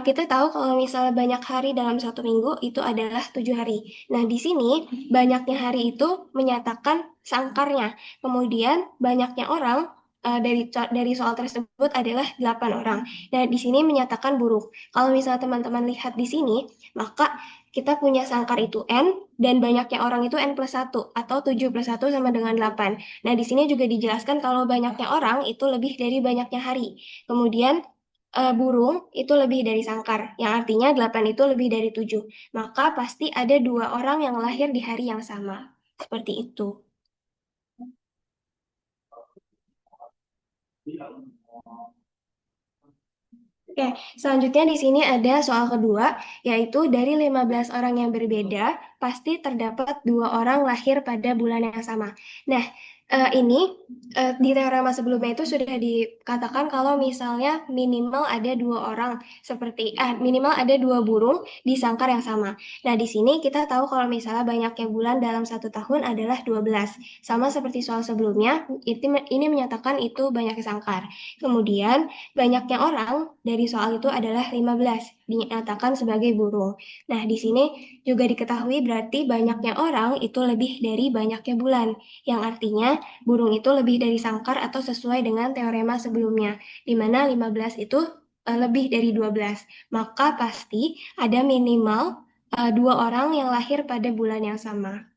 kita tahu kalau misalnya banyak hari dalam satu minggu, itu adalah 7 hari. Nah, di sini banyaknya hari itu menyatakan sangkarnya. Kemudian banyaknya orang dari soal tersebut adalah 8 orang. Nah, di sini menyatakan burung. Kalau misalnya teman-teman lihat di sini, maka kita punya sangkar itu N, dan banyaknya orang itu N plus 1, atau 7 plus 1 sama dengan 8. Nah, di sini juga dijelaskan kalau banyaknya orang itu lebih dari banyaknya hari. Kemudian, burung itu lebih dari sangkar, yang artinya 8 itu lebih dari 7. Maka pasti ada 2 orang yang lahir di hari yang sama. Seperti itu. Oke, selanjutnya di sini ada soal kedua, yaitu dari 15 orang yang berbeda, pasti terdapat 2 orang lahir pada bulan yang sama. Nah, ini di teorema sebelumnya itu sudah dikatakan kalau misalnya minimal ada 2 orang, minimal ada 2 burung di sangkar yang sama. Nah, di sini kita tahu kalau misalnya banyaknya bulan dalam 1 tahun adalah 12. Sama seperti soal sebelumnya, ini menyatakan itu banyaknya sangkar. Kemudian, banyaknya orang dari soal itu adalah 15, dinyatakan sebagai burung. Nah, di sini juga diketahui berarti banyaknya orang itu lebih dari banyaknya bulan, yang artinya burung itu lebih dari sangkar atau sesuai dengan teorema sebelumnya, di mana 15 itu lebih dari 12. Maka pasti ada minimal 2 orang yang lahir pada bulan yang sama.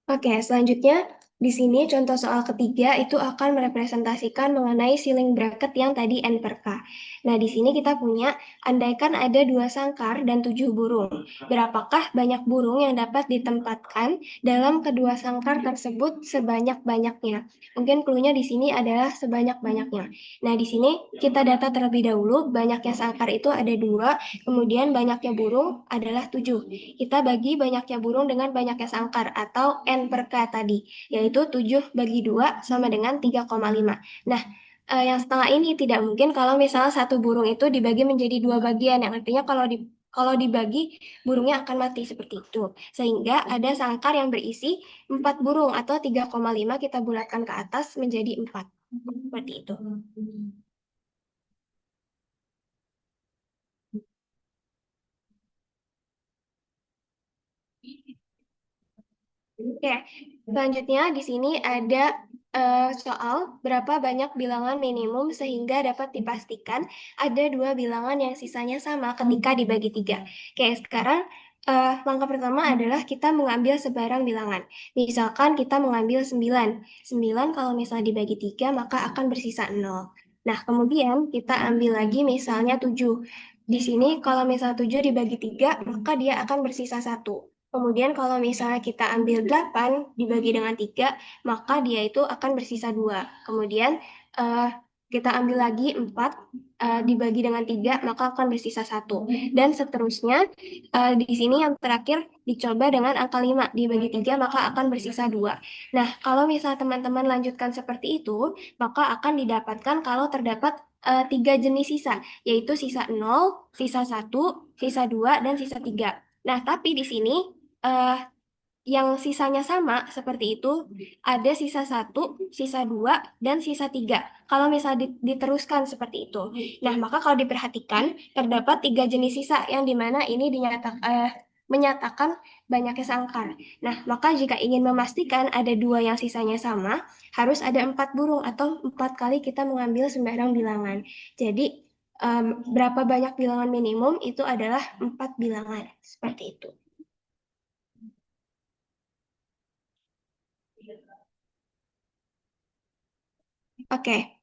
Oke, selanjutnya di sini contoh soal ketiga itu akan merepresentasikan mengenai ceiling bracket yang tadi N per K. Nah, di sini kita punya, andaikan ada 2 sangkar dan 7 burung. Berapakah banyak burung yang dapat ditempatkan dalam kedua sangkar tersebut sebanyak-banyaknya? Mungkin clue-nya di sini adalah sebanyak-banyaknya. Nah, di sini kita data terlebih dahulu, banyaknya sangkar itu ada 2, kemudian banyaknya burung adalah 7. Kita bagi banyaknya burung dengan banyaknya sangkar atau N per K tadi, yaitu 7 bagi 2 sama dengan 3,5. Nah, yang setengah ini tidak mungkin kalau misalnya satu burung itu dibagi menjadi 2 bagian, yang artinya kalau dibagi, burungnya akan mati seperti itu. Sehingga ada sangkar yang berisi 4 burung atau 3,5 kita bulatkan ke atas menjadi 4. Seperti itu. Oke, selanjutnya di sini ada soal berapa banyak bilangan minimum sehingga dapat dipastikan ada 2 bilangan yang sisanya sama ketika dibagi 3. Oke, sekarang langkah pertama adalah kita mengambil sebarang bilangan. Misalkan kita mengambil 9. 9 kalau misalnya dibagi 3 maka akan bersisa 0. Nah, kemudian kita ambil lagi misalnya 7. Di sini kalau misalnya 7 dibagi 3 maka dia akan bersisa 1. Kemudian kalau misalnya kita ambil 8 dibagi dengan 3, maka dia itu akan bersisa 2. Kemudian kita ambil lagi 4 dibagi dengan 3, maka akan bersisa 1. Dan seterusnya, di sini yang terakhir dicoba dengan angka 5 dibagi 3, maka akan bersisa 2. Nah, kalau misalnya teman-teman lanjutkan seperti itu, maka akan didapatkan kalau terdapat 3 jenis sisa, yaitu sisa 0, sisa 1, sisa 2, dan sisa 3. Nah, tapi di sini yang sisanya sama seperti itu, ada sisa 1, sisa 2, dan sisa 3. Kalau misalnya diteruskan seperti itu. Nah, maka kalau diperhatikan, terdapat 3 jenis sisa yang dimana ini menyatakan banyaknya sangkar. Nah, maka jika ingin memastikan ada 2 yang sisanya sama, harus ada 4 burung atau 4 kali kita mengambil sembarang bilangan. Jadi, berapa banyak bilangan minimum itu adalah 4 bilangan. Seperti itu. Oke,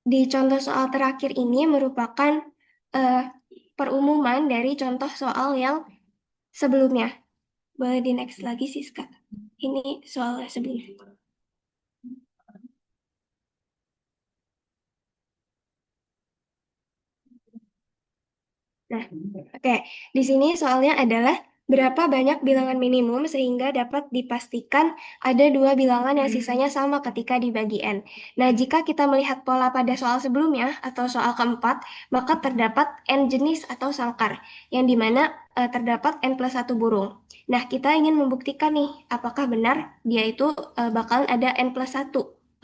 di contoh soal terakhir ini merupakan perumuman dari contoh soal yang sebelumnya. Boleh di next lagi, Siska. Ini soal sebelumnya. Nah, oke. Di sini soalnya adalah berapa banyak bilangan minimum sehingga dapat dipastikan ada 2 bilangan yang sisanya sama ketika dibagi N. Nah, jika kita melihat pola pada soal sebelumnya atau soal keempat, maka terdapat N jenis atau sangkar, yang dimana terdapat N plus 1 burung. Nah, kita ingin membuktikan nih, apakah benar dia itu bakalan ada N plus 1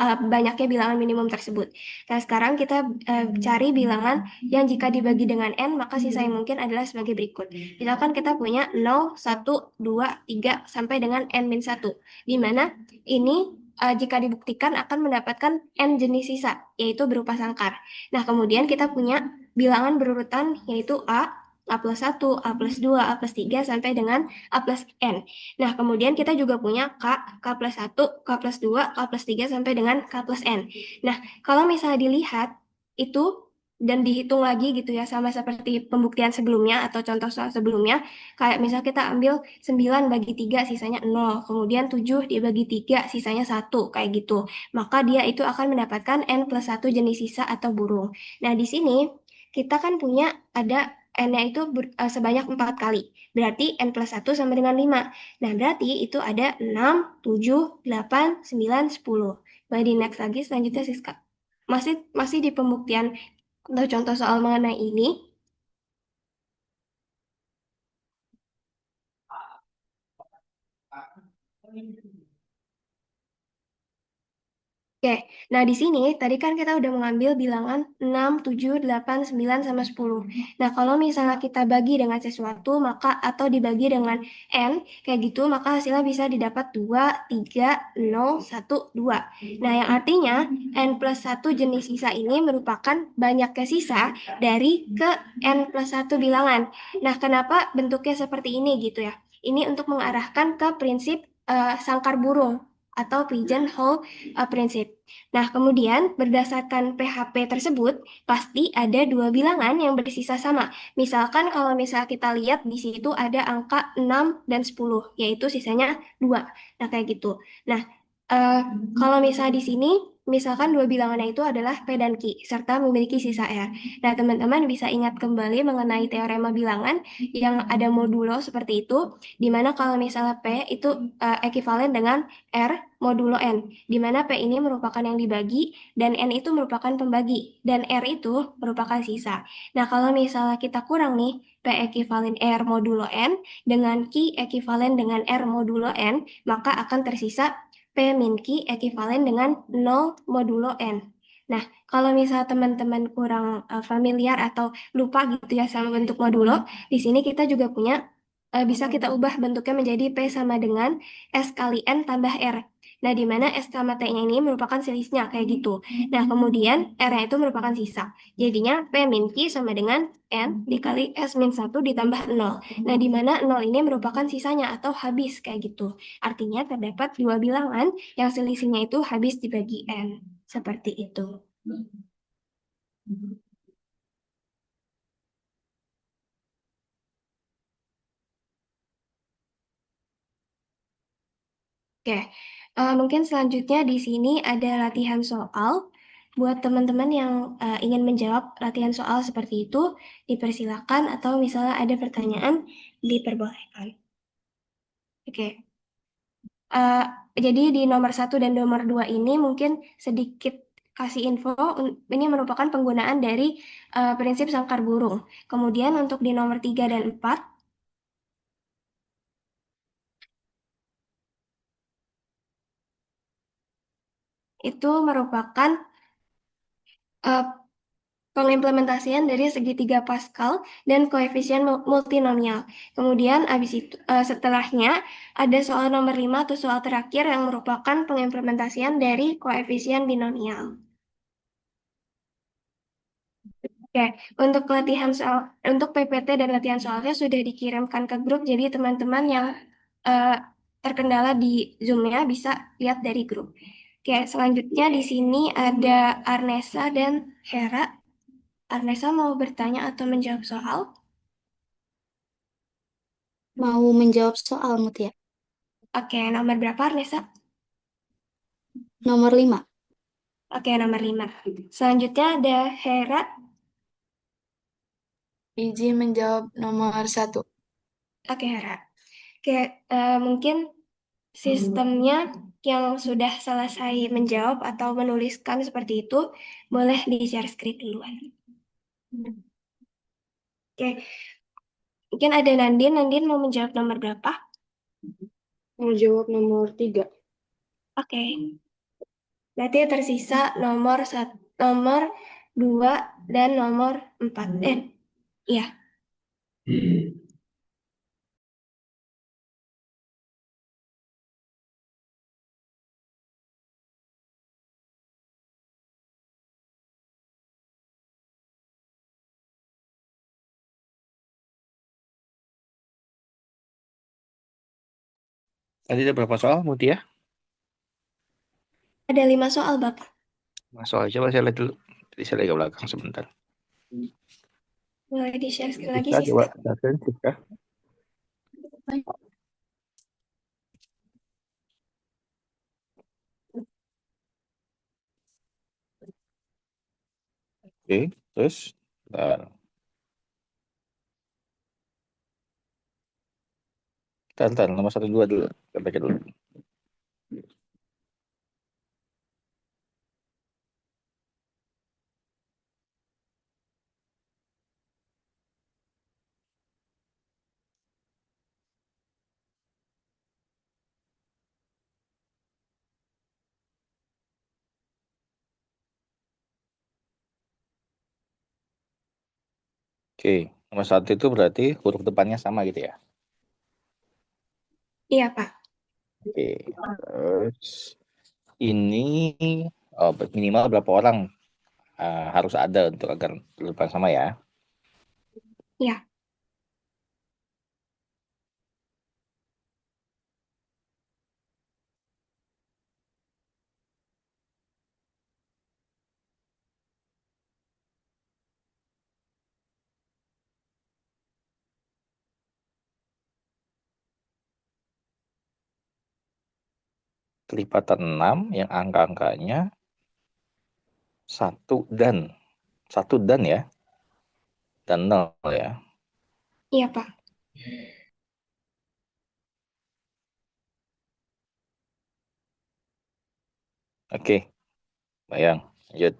banyaknya bilangan minimum tersebut. Nah, sekarang kita cari bilangan yang jika dibagi dengan N, maka sisa yang mungkin adalah sebagai berikut. Misalkan kita punya 0, 1, 2, 3, sampai dengan N-1. Di mana ini jika dibuktikan akan mendapatkan N jenis sisa, yaitu berupa sangkar. Nah, kemudian kita punya bilangan berurutan, yaitu A plus 1, A plus 2, A plus 3, sampai dengan A plus N. Nah, kemudian kita juga punya K plus 1, K plus 2, K plus 3, sampai dengan K plus N. Nah, kalau misalnya dilihat, itu dan dihitung lagi gitu ya, sama seperti pembuktian sebelumnya atau contoh soal sebelumnya. Kayak misal kita ambil 9 bagi 3 sisanya 0, kemudian 7 dibagi 3 sisanya 1, kayak gitu. Maka dia itu akan mendapatkan N plus 1 jenis sisa atau burung. Nah, di sini kita kan punya ada N-nya itu sebanyak 4 kali. Berarti N plus 1 sama dengan 5. Nah, berarti itu ada 6, 7, 8, 9, 10. Boleh di next lagi, selanjutnya Siska. Masih di pembuktian atau contoh soal mengenai ini. Oke, nah di sini tadi kan kita udah mengambil bilangan 6, 7, 8, 9, sama 10. Nah, kalau misalnya kita bagi dengan sesuatu, maka atau dibagi dengan N, kayak gitu, maka hasilnya bisa didapat 2, 3, 0, 1, 2. Nah, yang artinya N plus 1 jenis sisa ini merupakan banyaknya sisa dari ke N plus 1 bilangan. Nah, kenapa bentuknya seperti ini gitu ya? Ini untuk mengarahkan ke prinsip sangkar burung atau pigeonhole prinsip. Nah, kemudian berdasarkan PHP tersebut, pasti ada dua bilangan yang bersisa sama. Misalkan kalau kita lihat di situ ada angka 6 dan 10, yaitu sisanya 2. Nah, kayak gitu. Nah, eh, kalau di sini, misalkan dua bilangannya itu adalah P dan Q, serta memiliki sisa R. Nah, teman-teman bisa ingat kembali mengenai teorema bilangan yang ada modulo seperti itu, di mana kalau misalnya P itu ekivalen dengan R modulo N, di mana P ini merupakan yang dibagi dan N itu merupakan pembagi dan R itu merupakan sisa. Nah, kalau misalnya kita kurang nih P ekivalen R modulo N dengan Q ekivalen dengan R modulo N, maka akan tersisa P min Q ekivalen dengan 0 modulo N. Nah, kalau misalnya teman-teman kurang familiar atau lupa gitu ya sama bentuk modulo, di sini kita juga punya bisa kita ubah bentuknya menjadi P sama dengan S kali N tambah R. Nah, di mana S sama T-nya ini merupakan selisihnya, kayak gitu. Nah, kemudian R-nya itu merupakan sisa. Jadinya P min Q sama dengan N dikali S min 1 ditambah 0. Nah, di mana 0 ini merupakan sisanya atau habis, kayak gitu. Artinya terdapat dua bilangan yang selisihnya itu habis dibagi N. Seperti itu. Oke, mungkin selanjutnya di sini ada latihan soal. Buat teman-teman yang ingin menjawab latihan soal seperti itu, dipersilakan atau misalnya ada pertanyaan, diperbolehkan. Oke, uh, jadi di nomor 1 dan nomor 2 ini mungkin sedikit kasih info, ini merupakan penggunaan dari prinsip sangkar burung. Kemudian untuk di nomor 3 dan 4, itu merupakan uh, pengimplementasian dari segitiga Pascal dan koefisien multinomial. Kemudian setelahnya ada soal nomor 5 atau soal terakhir yang merupakan pengimplementasian dari koefisien binomial. Oke, untuk untuk PPT dan latihan soalnya sudah dikirimkan ke grup, jadi teman-teman yang terkendala di Zoom-nya bisa lihat dari grup. Oke, selanjutnya di sini ada Arnesa dan Hera. Arnesa mau bertanya atau menjawab soal? Mau menjawab soal, Mutia. Oke, nomor berapa Arnesa? Nomor 5. Oke, nomor 5. Selanjutnya ada Hera. Izin menjawab nomor 1. Oke, Hera. Oke, mungkin sistemnya yang sudah selesai menjawab atau menuliskan seperti itu, boleh di-share screen duluan. Oke, mungkin ada Nandin. Nandin mau menjawab nomor berapa? Mau jawab nomor 3. Oke. Berarti tersisa nomor 2 dan nomor 4. Iya. Tadi ada berapa soal, Mutia? Ada 5 soal, Bapak. Mas soal coba saya lihat dulu. Jadi saya lihat ke belakang sebentar. Boleh di-share sekali lagi, Siska, coba Siska? jelaskan, Siska. Oke, terus bentar. Bentar, nomor 1, 2 dulu. Kita baca dulu. Oke, nomor 1 itu berarti huruf depannya sama gitu ya. Iya, Pak. Oke, terus ini minimal berapa orang harus ada untuk agar depan sama ya. Iya. Kelipatan 6 yang angka-angkanya 1 dan ya, dan 0 ya. Iya, Pak. Oke, bayang, lanjut.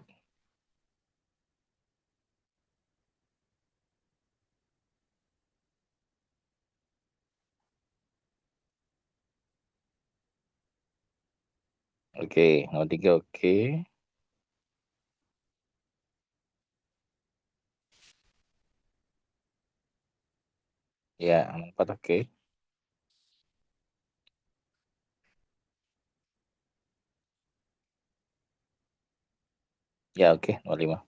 Oke, nomor 3 oke. Ya, nomor 4 oke. Ya, oke, nomor 5.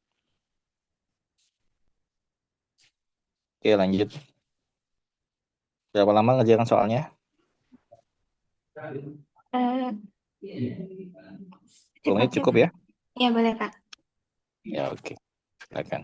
Oke, lanjut. Berapa lama ngerjakan soalnya? Eh, 10 menit cepatnya, cukup Pak. ya? Iya, boleh, Pak. Ya, oke. Silakan.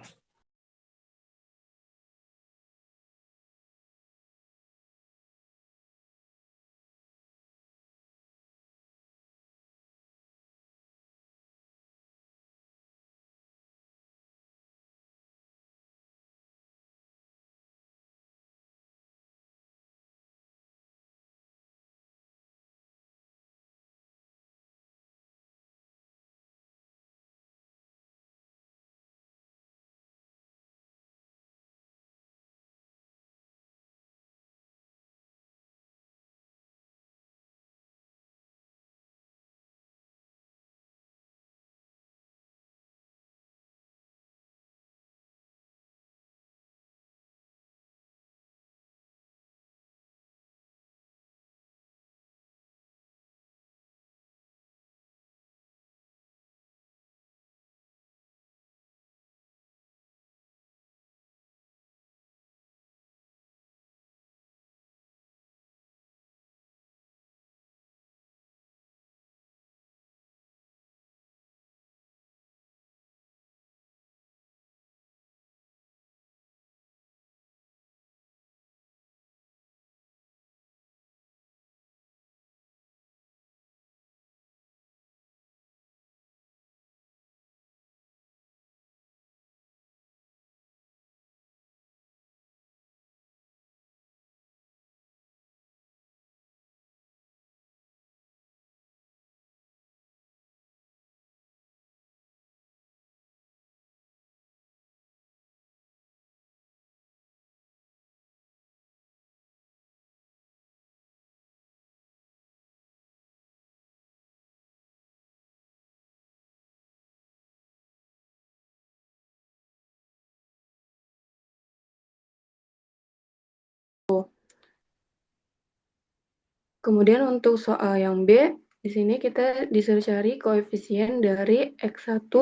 Kemudian untuk soal yang B, di sini kita disuruh cari koefisien dari X1,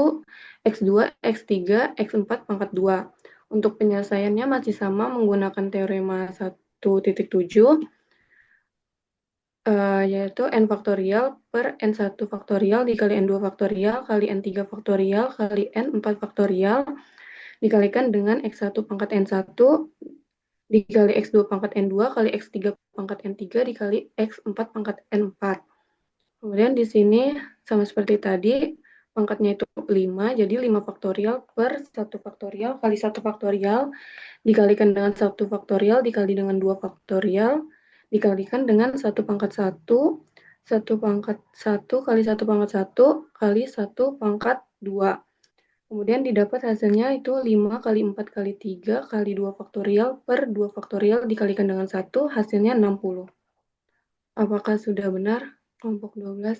X2, X3, X4 pangkat 2. Untuk penyelesaiannya masih sama menggunakan teorema 1.7, yaitu N faktorial per N1 faktorial dikali N2 faktorial kali N3 faktorial kali N4 faktorial dikalikan dengan X1 pangkat N1 dikali X2 pangkat N2 kali X3 pangkat N3 dikali X4 pangkat N4. Kemudian di sini sama seperti tadi, pangkatnya itu 5, jadi 5 faktorial per 1 faktorial kali 1 faktorial dikalikan dengan 1 faktorial dikali dengan 2 faktorial dikalikan dengan 1 pangkat 1, 1 pangkat 1 kali 1 pangkat 1 kali 1 pangkat 2. Kemudian didapat hasilnya itu 5 kali 4 kali 3 kali 2 faktorial per 2 faktorial dikalikan dengan 1, hasilnya 60. Apakah sudah benar kelompok 12?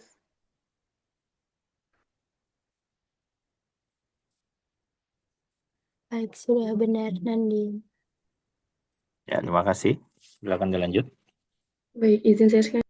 Baik, sudah benar, Nandi. Ya, terima kasih. Silakan dilanjut. Baik, izin saya sekali.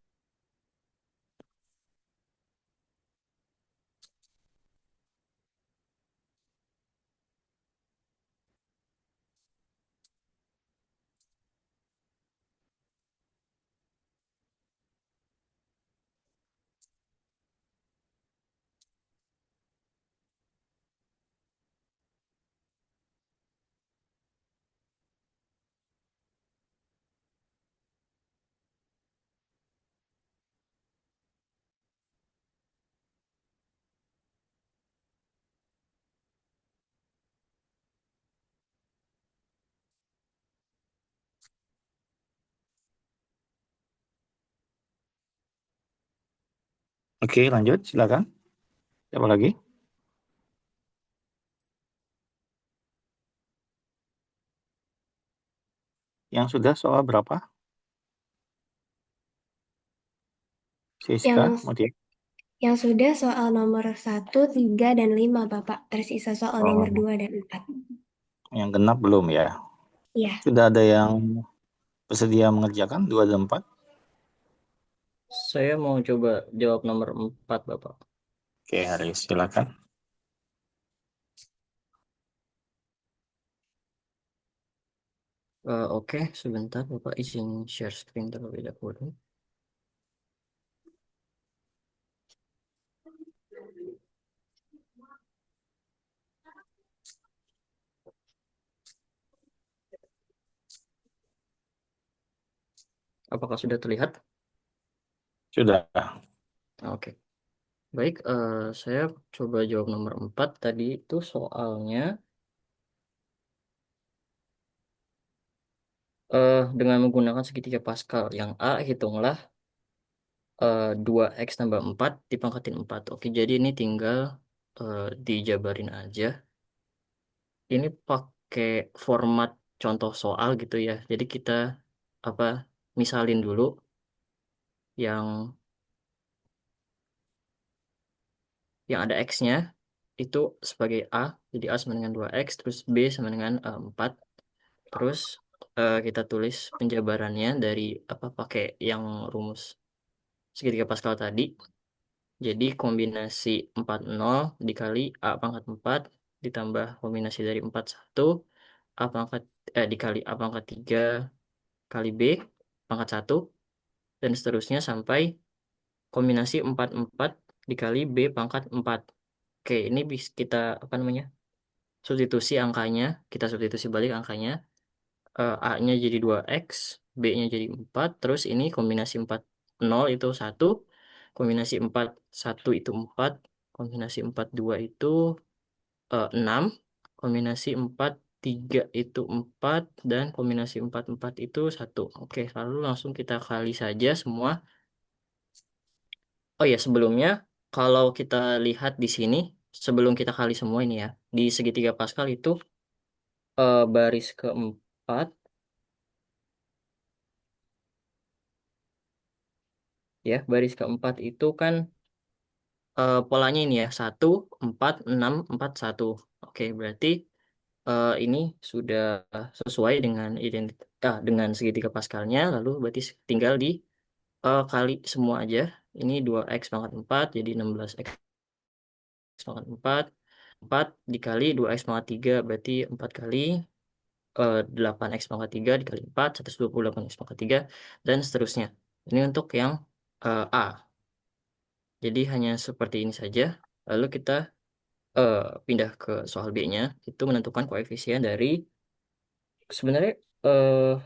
Oke, lanjut. Silakan. Siapa lagi? Yang sudah soal berapa? Siska, Mutia. Yang sudah soal nomor 1, 3, dan 5, Bapak. Tersisa soal nomor 2 dan 4. Yang genap belum ya? Iya. Sudah ada yang bersedia mengerjakan 2 dan 4? Saya mau coba jawab nomor 4, Bapak. Oke, Haris, silakan. Oke, sebentar Bapak izin share screen terlebih dahulu. Apakah sudah terlihat? Sudah. Oke. Baik, saya coba jawab nomor 4. Tadi itu soalnya dengan menggunakan segitiga Pascal. Yang A hitunglah 2x tambah 4 dipangkatin 4. Oke, jadi ini tinggal dijabarin aja. Ini pakai format contoh soal gitu ya. Jadi kita apa misalin dulu yang ada x-nya itu sebagai A, jadi A sama dengan 2x, terus B sama dengan 4. Terus kita tulis penjabarannya dari pakai yang rumus segitiga Pascal tadi. Jadi kombinasi 40 dikali A pangkat 4 ditambah kombinasi dari 41 A pangkat dikali A pangkat 3 kali B pangkat 1 dan seterusnya sampai kombinasi 44 dikali B pangkat 4. Oke, ini bisa kita substitusi angkanya, kita substitusi balik angkanya. A-nya jadi 2x, B-nya jadi 4, terus ini kombinasi 4 0 itu 1, kombinasi 4 1 itu 4, kombinasi 4 2 itu 6, kombinasi 4 3 itu 4, dan kombinasi 4 4 itu 1. Oke, lalu langsung kita kali saja semua. Oh ya, sebelumnya kalau kita lihat di sini, sebelum kita kali semua ini ya, di segitiga Pascal itu baris keempat, ya, baris keempat itu kan polanya ini ya, 1, 4, 6, 4, 1. Oke, berarti ini sudah sesuai dengan dengan segitiga Pascalnya, lalu berarti tinggal di kali semua aja. Ini 2x pangkat 4, jadi 16x pangkat 4. 4 dikali 2x pangkat 3, berarti 4 kali 8x pangkat 3 dikali 4, 128x pangkat 3, dan seterusnya. Ini untuk yang A. Jadi hanya seperti ini saja. Lalu kita pindah ke soal B-nya, itu menentukan koefisien dari sebenarnya eh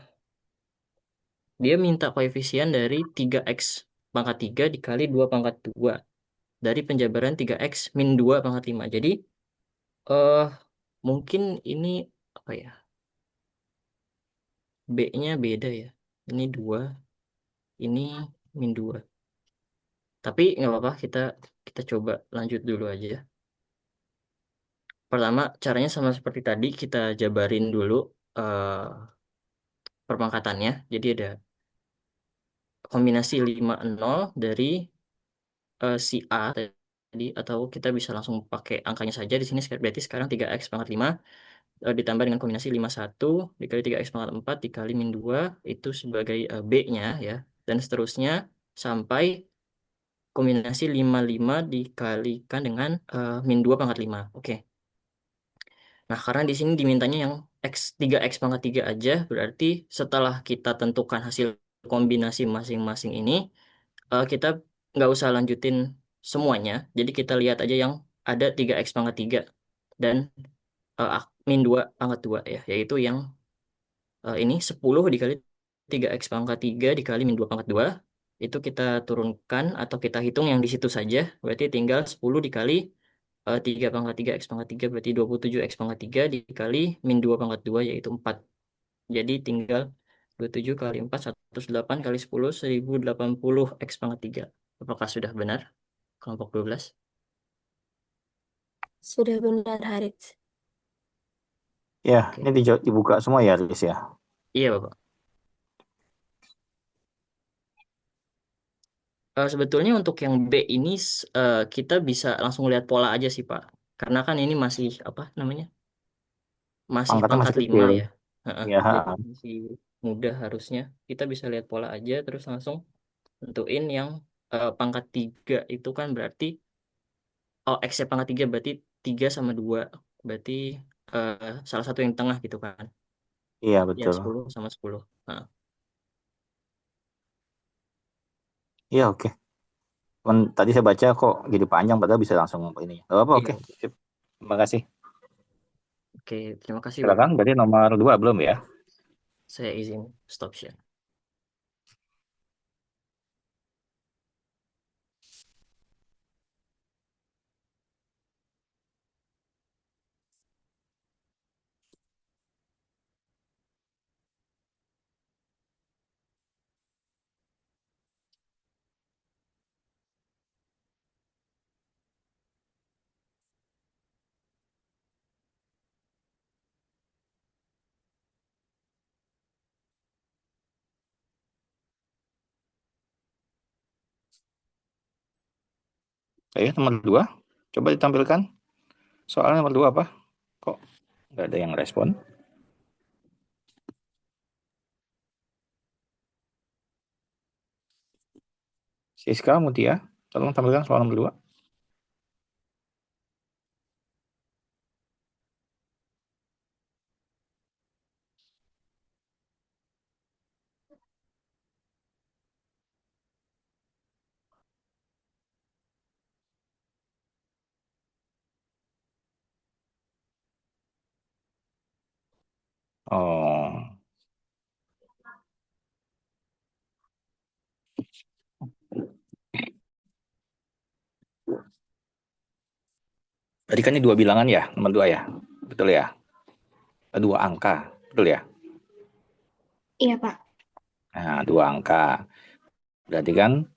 dia minta koefisien dari 3x pangkat 3 dikali 2 pangkat 2 dari penjabaran 3x min 2 pangkat 5. Jadi eh mungkin ini apa ya? B-nya beda ya. Ini 2, ini min 2. Tapi nggak apa-apa, kita coba lanjut dulu aja. Pertama, caranya sama seperti tadi, kita jabarin dulu eh perpangkatannya. Jadi ada kombinasi 5 0 dari si A tadi, atau kita bisa langsung pakai angkanya saja di sini. Berarti sekarang 3x pangkat 5 ditambah dengan kombinasi 51 dikali 3x pangkat 4 dikali min 2 itu sebagai B-nya ya. Dan seterusnya sampai kombinasi 55 dikalikan dengan min 2 pangkat 5. Oke. Nah, karena di sini dimintanya yang X, 3x pangkat 3 aja, berarti setelah kita tentukan hasil kombinasi masing-masing ini, kita nggak usah lanjutin semuanya. Jadi kita lihat aja yang ada 3x pangkat 3 dan min 2 pangkat 2 ya, yaitu yang ini 10 dikali 3x pangkat 3 dikali min 2 pangkat 2. Itu kita turunkan atau kita hitung yang di situ saja. Berarti tinggal 10 dikali 3 pangkat 3 x pangkat 3 berarti 27 x pangkat 3 dikali min 2 pangkat 2 yaitu 4. Jadi tinggal 27 kali 4, 108 kali 10, 1080 x pangkat 3. Apakah sudah benar kelompok 12? Sudah benar, Harits. Ya, Oke. ini dibuka semua ya, Riz ya. Iya, Bapak. Sebetulnya untuk yang B ini kita bisa langsung lihat pola aja sih, Pak. Karena kan ini masih apa namanya? Masih Pangkatnya pangkat masih 5 kecil. ya. Heeh, Ya, jadi masih mudah harusnya. Kita bisa lihat pola aja terus langsung tentuin yang pangkat 3 itu kan berarti X-nya pangkat 3 berarti 3 sama 2. Berarti eh, salah satu yang tengah gitu kan. iya Ya betul. 10 sama 10. Nah, Iya oke. Tadi saya baca kok jadi panjang, padahal bisa langsung ini. Gak apa-apa, oke. iya. Sip. Terima kasih. Oke, terima kasih Bapak. Silakan, berarti nomor 2 belum ya? Saya izin stop share. Oke, nomor 2. Coba ditampilkan. Soalnya nomor 2 apa? Kok nggak ada yang respon? Siska, Mutia, tolong tampilkan soal nomor 2. Oh, tadi kan ini 2 bilangan ya, nomor 2 ya? Betul ya? 2 angka, betul ya? Iya, Pak. Nah, 2 angka. Berarti kan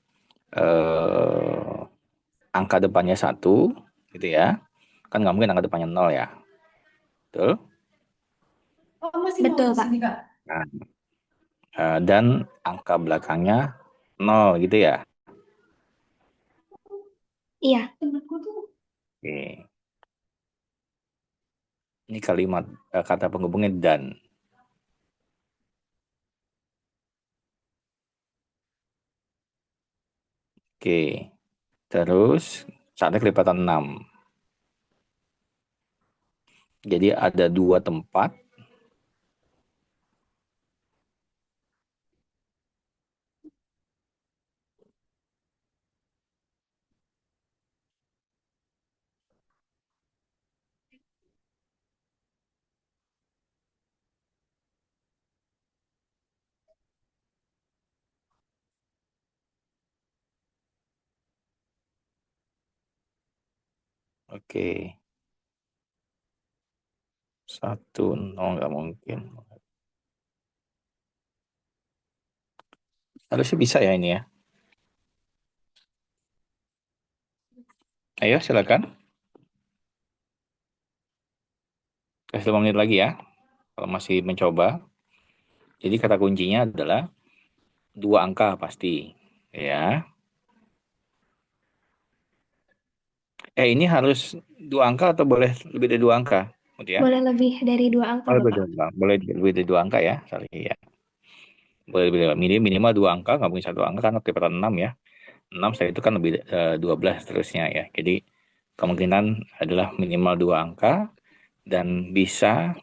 angka depannya 1, gitu ya. Kan nggak mungkin angka depannya 0 ya. Betul? Betul, Pak. Nah, dan angka belakangnya 0 gitu ya. Iya. Oke. Ini kalimat kata penghubungnya dan. Oke. Terus saatnya kelipatan 6. Jadi ada 2 tempat. Oke. 1, 0 nggak mungkin. Harusnya bisa ya ini ya. Ayo silakan. Kasih 5 menit lagi ya. Kalau masih mencoba. Jadi kata kuncinya adalah 2 angka pasti. Ya. Ini harus 2 angka atau boleh lebih dari 2 angka? Ya? Boleh lebih dari 2 angka, Boleh Bapak. boleh lebih dari 2 angka ya. Sorry ya. Boleh minimal 2 angka, nggak mungkin 1 angka karena kepepatan 6 ya. 6 saya itu kan lebih 12 terusnya ya. Jadi kemungkinan adalah minimal 2 angka dan bisa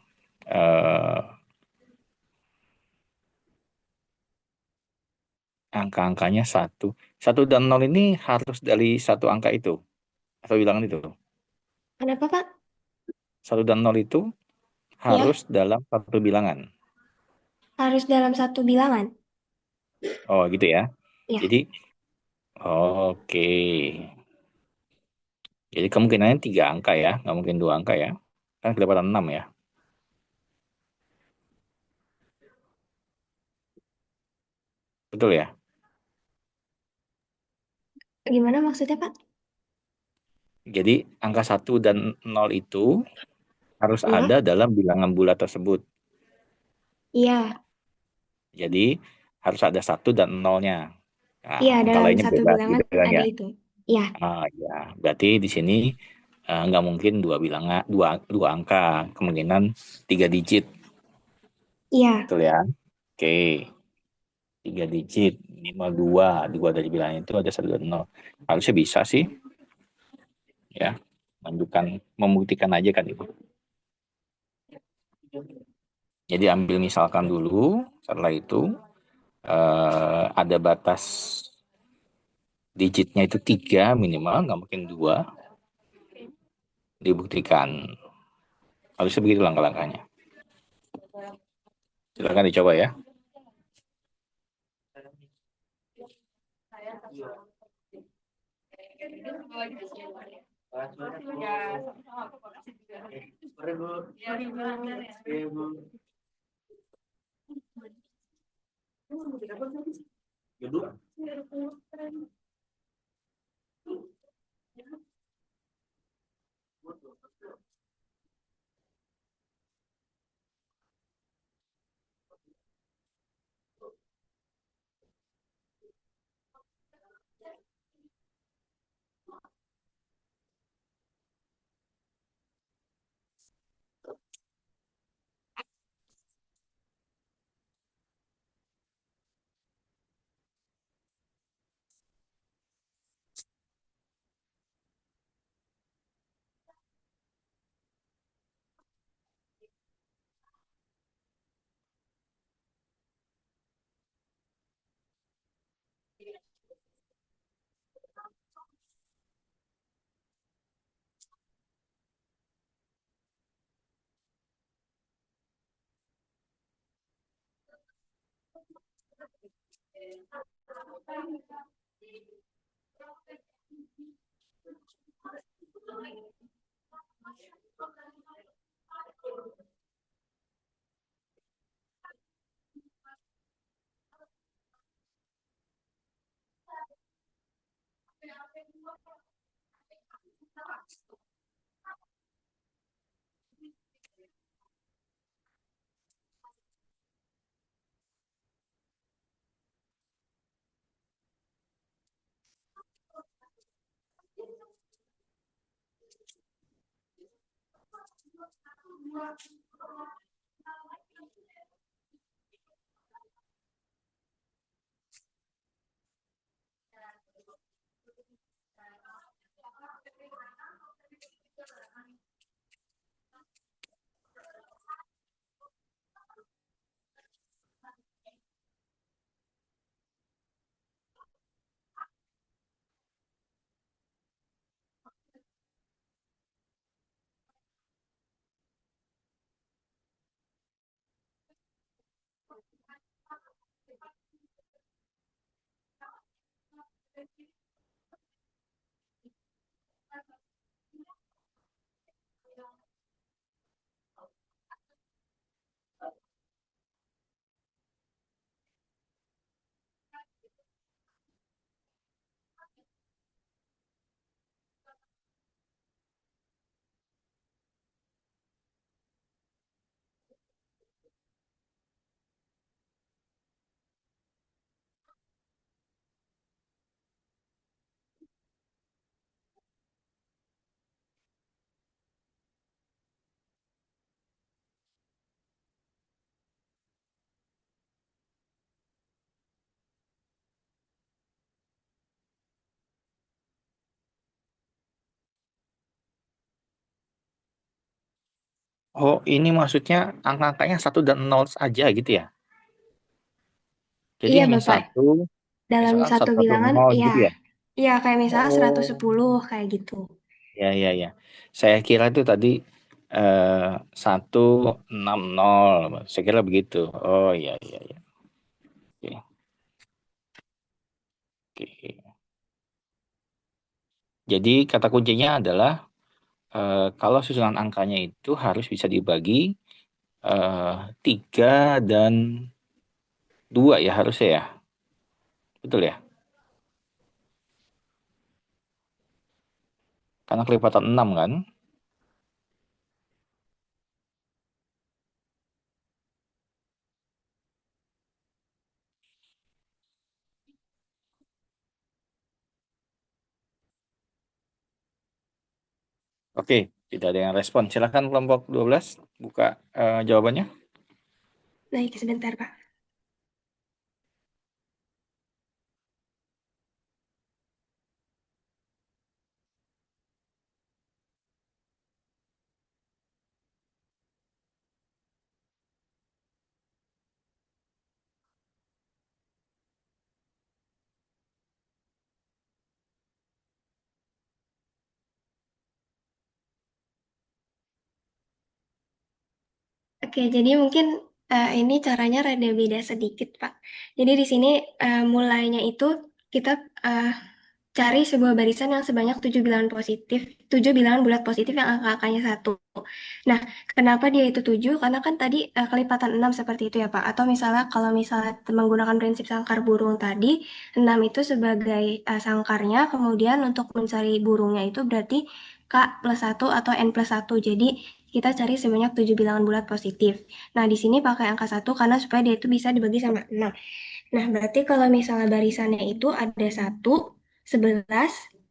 angka-angkanya 1. 1 dan 0 ini harus dari 1 angka itu atau bilangan itu. Kenapa, Pak? 1 dan 0 itu harus dalam satu bilangan. Harus dalam satu bilangan. Oh gitu ya. Ya. Jadi oke. Jadi kemungkinannya 3 angka ya, nggak mungkin 2 angka ya. Kan kelihatan 6 ya. Betul ya? Gimana maksudnya, Pak? Jadi angka 1 dan 0 itu harus Iya. ada dalam bilangan bulat tersebut. Iya. Jadi harus ada 1 dan 0-nya. Nah, Iya, angka dalam lainnya satu bebas bilangan gitu kan ada ya. itu. Iya. Ya. Berarti di sini nggak mungkin 2 bilangan, 2 angka. Kemungkinan 3 digit. Iya. Betul ya? Oke. 3 digit, minimal 2 dari bilangan itu ada 1 dan 0. Harusnya bisa sih. Ya, membuktikan aja kan itu. Jadi ambil misalkan dulu, setelah itu ada batas digitnya itu 3 minimal, nggak mungkin 2. Dibuktikan. Harusnya begitu langkah-langkahnya. Silakan dicoba ya. Oh, ini maksudnya angka-angkanya 1 dan 0 aja gitu ya? Jadi Iya, hanya Bapak. satu, Dalam misalkan satu 1, 1, bilangan, 0 iya. gitu ya? Iya, kayak misalnya Oh, 110, kayak gitu. ya. Saya kira itu tadi 160. Saya kira begitu. Oh, iya. Oke. Oke. Jadi kata kuncinya adalah kalau susunan angkanya itu harus bisa dibagi 3 dan 2 ya harusnya ya. Betul ya? Karena kelipatan 6 kan? Oke, tidak ada yang respon. Silakan kelompok 12 buka jawabannya. Baik, sebentar, Pak. Oke, jadi mungkin ini caranya rada beda sedikit, Pak. Jadi di sini mulainya itu kita cari sebuah barisan yang sebanyak 7 bilangan positif, 7 bilangan bulat positif yang angka-angkanya 1. Nah, kenapa dia itu 7? Karena kan tadi kelipatan 6 seperti itu ya, Pak. Atau misalnya kalau misalnya menggunakan prinsip sangkar burung tadi, 6 itu sebagai sangkarnya, kemudian untuk mencari burungnya itu berarti K plus 1 atau N plus 1. Jadi, kita cari sebanyak 7 bilangan bulat positif. Nah, di sini pakai angka 1 karena supaya dia itu bisa dibagi sama 6. Nah, berarti kalau misalnya barisannya itu ada 1, 11,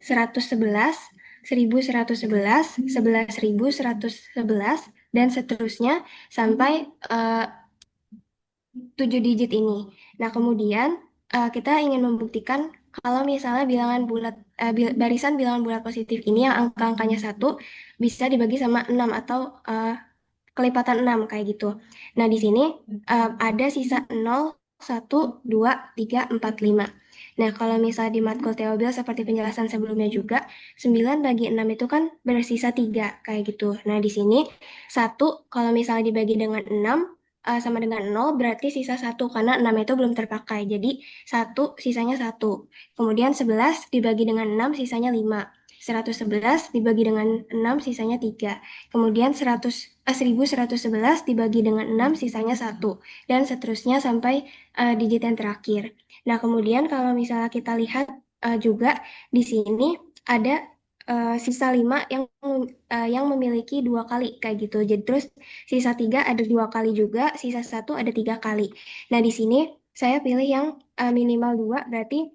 111, 1111, 11.111, dan seterusnya sampai 7 digit ini. Nah, kemudian kita ingin membuktikan kalau misalnya bilangan bulat barisan bilangan bulat positif ini yang angka-angkanya 1 bisa dibagi sama 6 atau kelipatan 6 kayak gitu. Nah, di sini ada sisa 0, 1, 2, 3, 4, 5. Nah, kalau misalnya di matkul Theobil seperti penjelasan sebelumnya juga, 9 bagi 6 itu kan bersisa 3 kayak gitu. Nah, di sini 1 kalau misalnya dibagi dengan 6 sama dengan 0 berarti sisa 1 karena 6 itu belum terpakai. Jadi 1 sisanya 1. Kemudian 11 dibagi dengan 6 sisanya 5. 111 dibagi dengan 6 sisanya 3. Kemudian 1111 dibagi dengan 6 sisanya 1. Dan seterusnya sampai digit yang terakhir. Nah, kemudian kalau misalnya kita lihat juga di sini ada sisa 5 yang memiliki 2 kali kayak gitu. Jadi terus sisa 3 ada 2 kali juga, sisa 1 ada 3 kali. Nah, di sini saya pilih yang minimal 2 berarti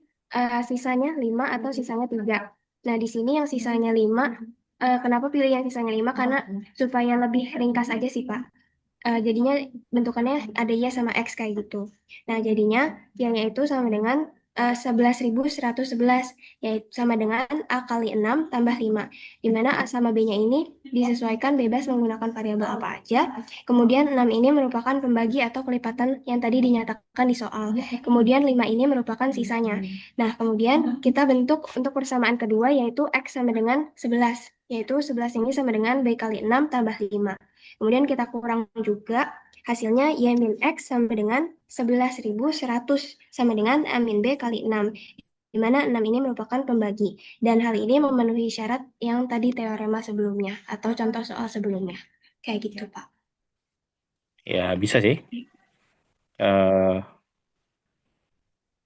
sisanya 5 atau sisanya 3. Nah, di sini yang sisanya 5 kenapa pilih yang sisanya 5? Karena supaya lebih ringkas aja sih, Pak. Jadinya bentukannya ada Y sama X kayak gitu. Nah, jadinya Y-nya itu sama dengan 11.111, yaitu sama dengan A kali 6 tambah 5. Di mana A sama B-nya ini disesuaikan bebas menggunakan variabel apa aja. Kemudian 6 ini merupakan pembagi atau kelipatan yang tadi dinyatakan di soal. Kemudian 5 ini merupakan sisanya. Nah, kemudian kita bentuk untuk persamaan kedua yaitu X sama dengan 11. Yaitu 11 ini sama dengan B kali 6 tambah 5. Kemudian kita kurang juga hasilnya Y min X sama dengan 11.100 sama dengan A min B kali 6, di mana 6 ini merupakan pembagi. Dan hal ini memenuhi syarat yang tadi teorema sebelumnya atau contoh soal sebelumnya. Kayak gitu, Pak. Ya, bisa sih.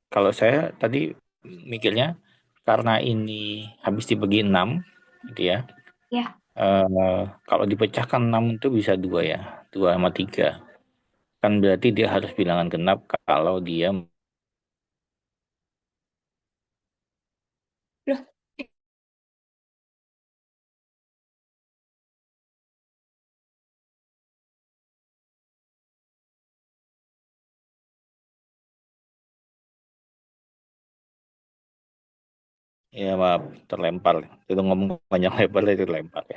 Kalau saya tadi mikirnya karena ini habis dibagi 6 gitu ya. Ya. Kalau dipecahkan 6 itu bisa 2 ya. 2 sama 3. Kan berarti dia harus bilangan genap kalau dia Loh, ya maaf terlempar. Itu ngomong panjang lebar itu terlempar ya.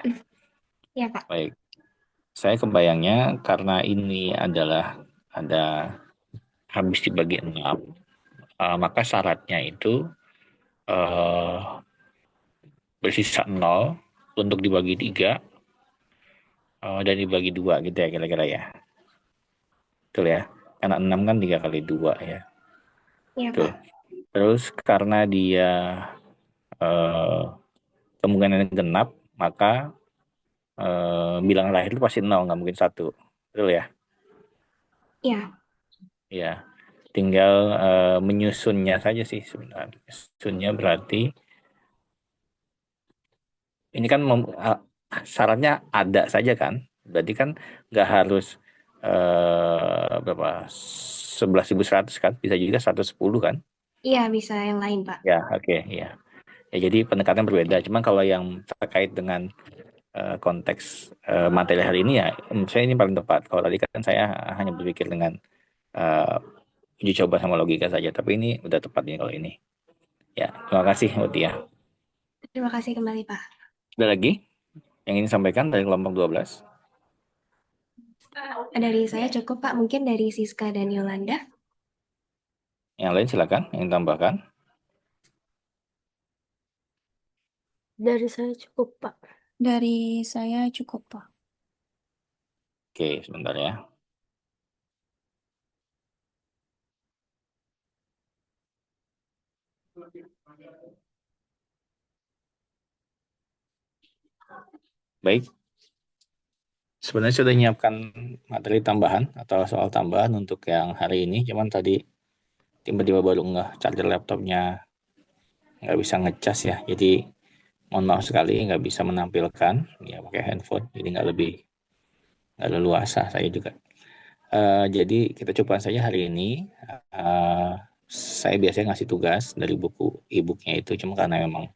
ya, Pak. Baik. Saya kebayangnya karena ini adalah ada habis dibagi 6, maka syaratnya itu bersisa 0 untuk dibagi 3 dan dibagi 2 gitu ya kira-kira ya. Betul ya? Karena 6 kan 3 kali 2 ya. Iya, Betul. Pak. Terus karena dia kemungkinan genap, maka bilangan lahir itu pasti 0, nggak mungkin 1. Betul ya? Iya. Ya. Tinggal menyusunnya saja sih sebenarnya. Menyusunnya berarti ini kan syaratnya ada saja kan? Berarti kan nggak harus berapa 11.100 kan? Bisa juga 110 kan? Iya, bisa yang lain, Pak. Ya, oke, ya. Ya, jadi pendekatan berbeda. Cuman kalau yang terkait dengan konteks materi hari ini ya, saya ini paling tepat. Kalau tadi kan saya hanya berpikir dengan uji coba sama logika saja, tapi ini udah tepat nih kalau ini. Ya, terima kasih Mutia. Terima kasih kembali, Pak. Ada lagi yang ingin sampaikan dari kelompok 12? Dari saya cukup, Pak. Mungkin dari Siska dan Yolanda. Yang lain silakan, yang tambahkan. Dari saya cukup, Pak. Dari saya cukup, Pak. Oke, sebentar ya. Baik. Sebenarnya sudah menyiapkan materi tambahan atau soal tambahan untuk yang hari ini, cuman tadi tiba-tiba baru charger laptopnya nggak bisa ngecas ya, jadi mohon maaf sekali nggak bisa menampilkan ya pakai handphone, jadi nggak leluasa saya juga. Jadi kita coba saja hari ini. Saya biasanya ngasih tugas dari buku e-booknya itu, cuma karena memang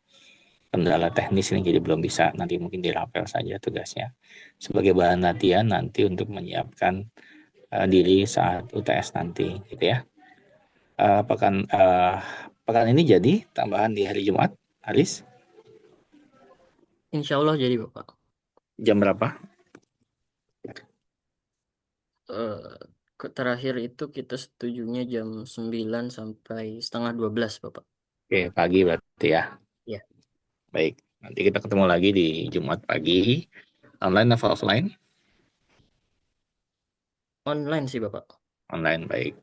kendala teknis ini jadi belum bisa, nanti mungkin dirapel saja tugasnya sebagai bahan latihan nanti untuk menyiapkan diri saat UTS nanti gitu ya. Pekan ini jadi tambahan di hari Jumat, Haris? Insya Allah jadi Bapak. Jam berapa? Terakhir itu kita setujunya jam 9 sampai setengah 12 Bapak. Oke, pagi berarti ya. Iya. Baik, nanti kita ketemu lagi di Jumat pagi. Online atau offline? Online sih Bapak. Online, baik.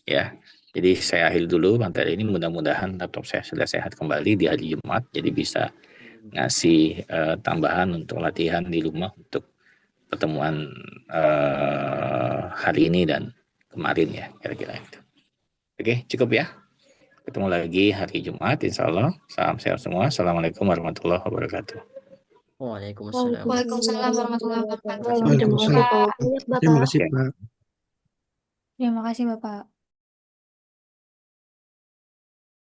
Ya, jadi saya akhiri dulu materi ini. Mudah-mudahan laptop saya sudah sehat kembali di hari Jumat, jadi bisa ngasih tambahan untuk latihan di rumah untuk pertemuan hari ini dan kemarin ya, kira-kira itu. Oke, cukup ya. Ketemu lagi hari Jumat, insya Allah. Salam sehat semua. Assalamualaikum warahmatullahi wabarakatuh. Waalaikumsalam. Waalaikumsalam warahmatullahi wabarakatuh. Waalaikumsalam. Bapak. Terima kasih, Pak. Terima kasih, Bapak.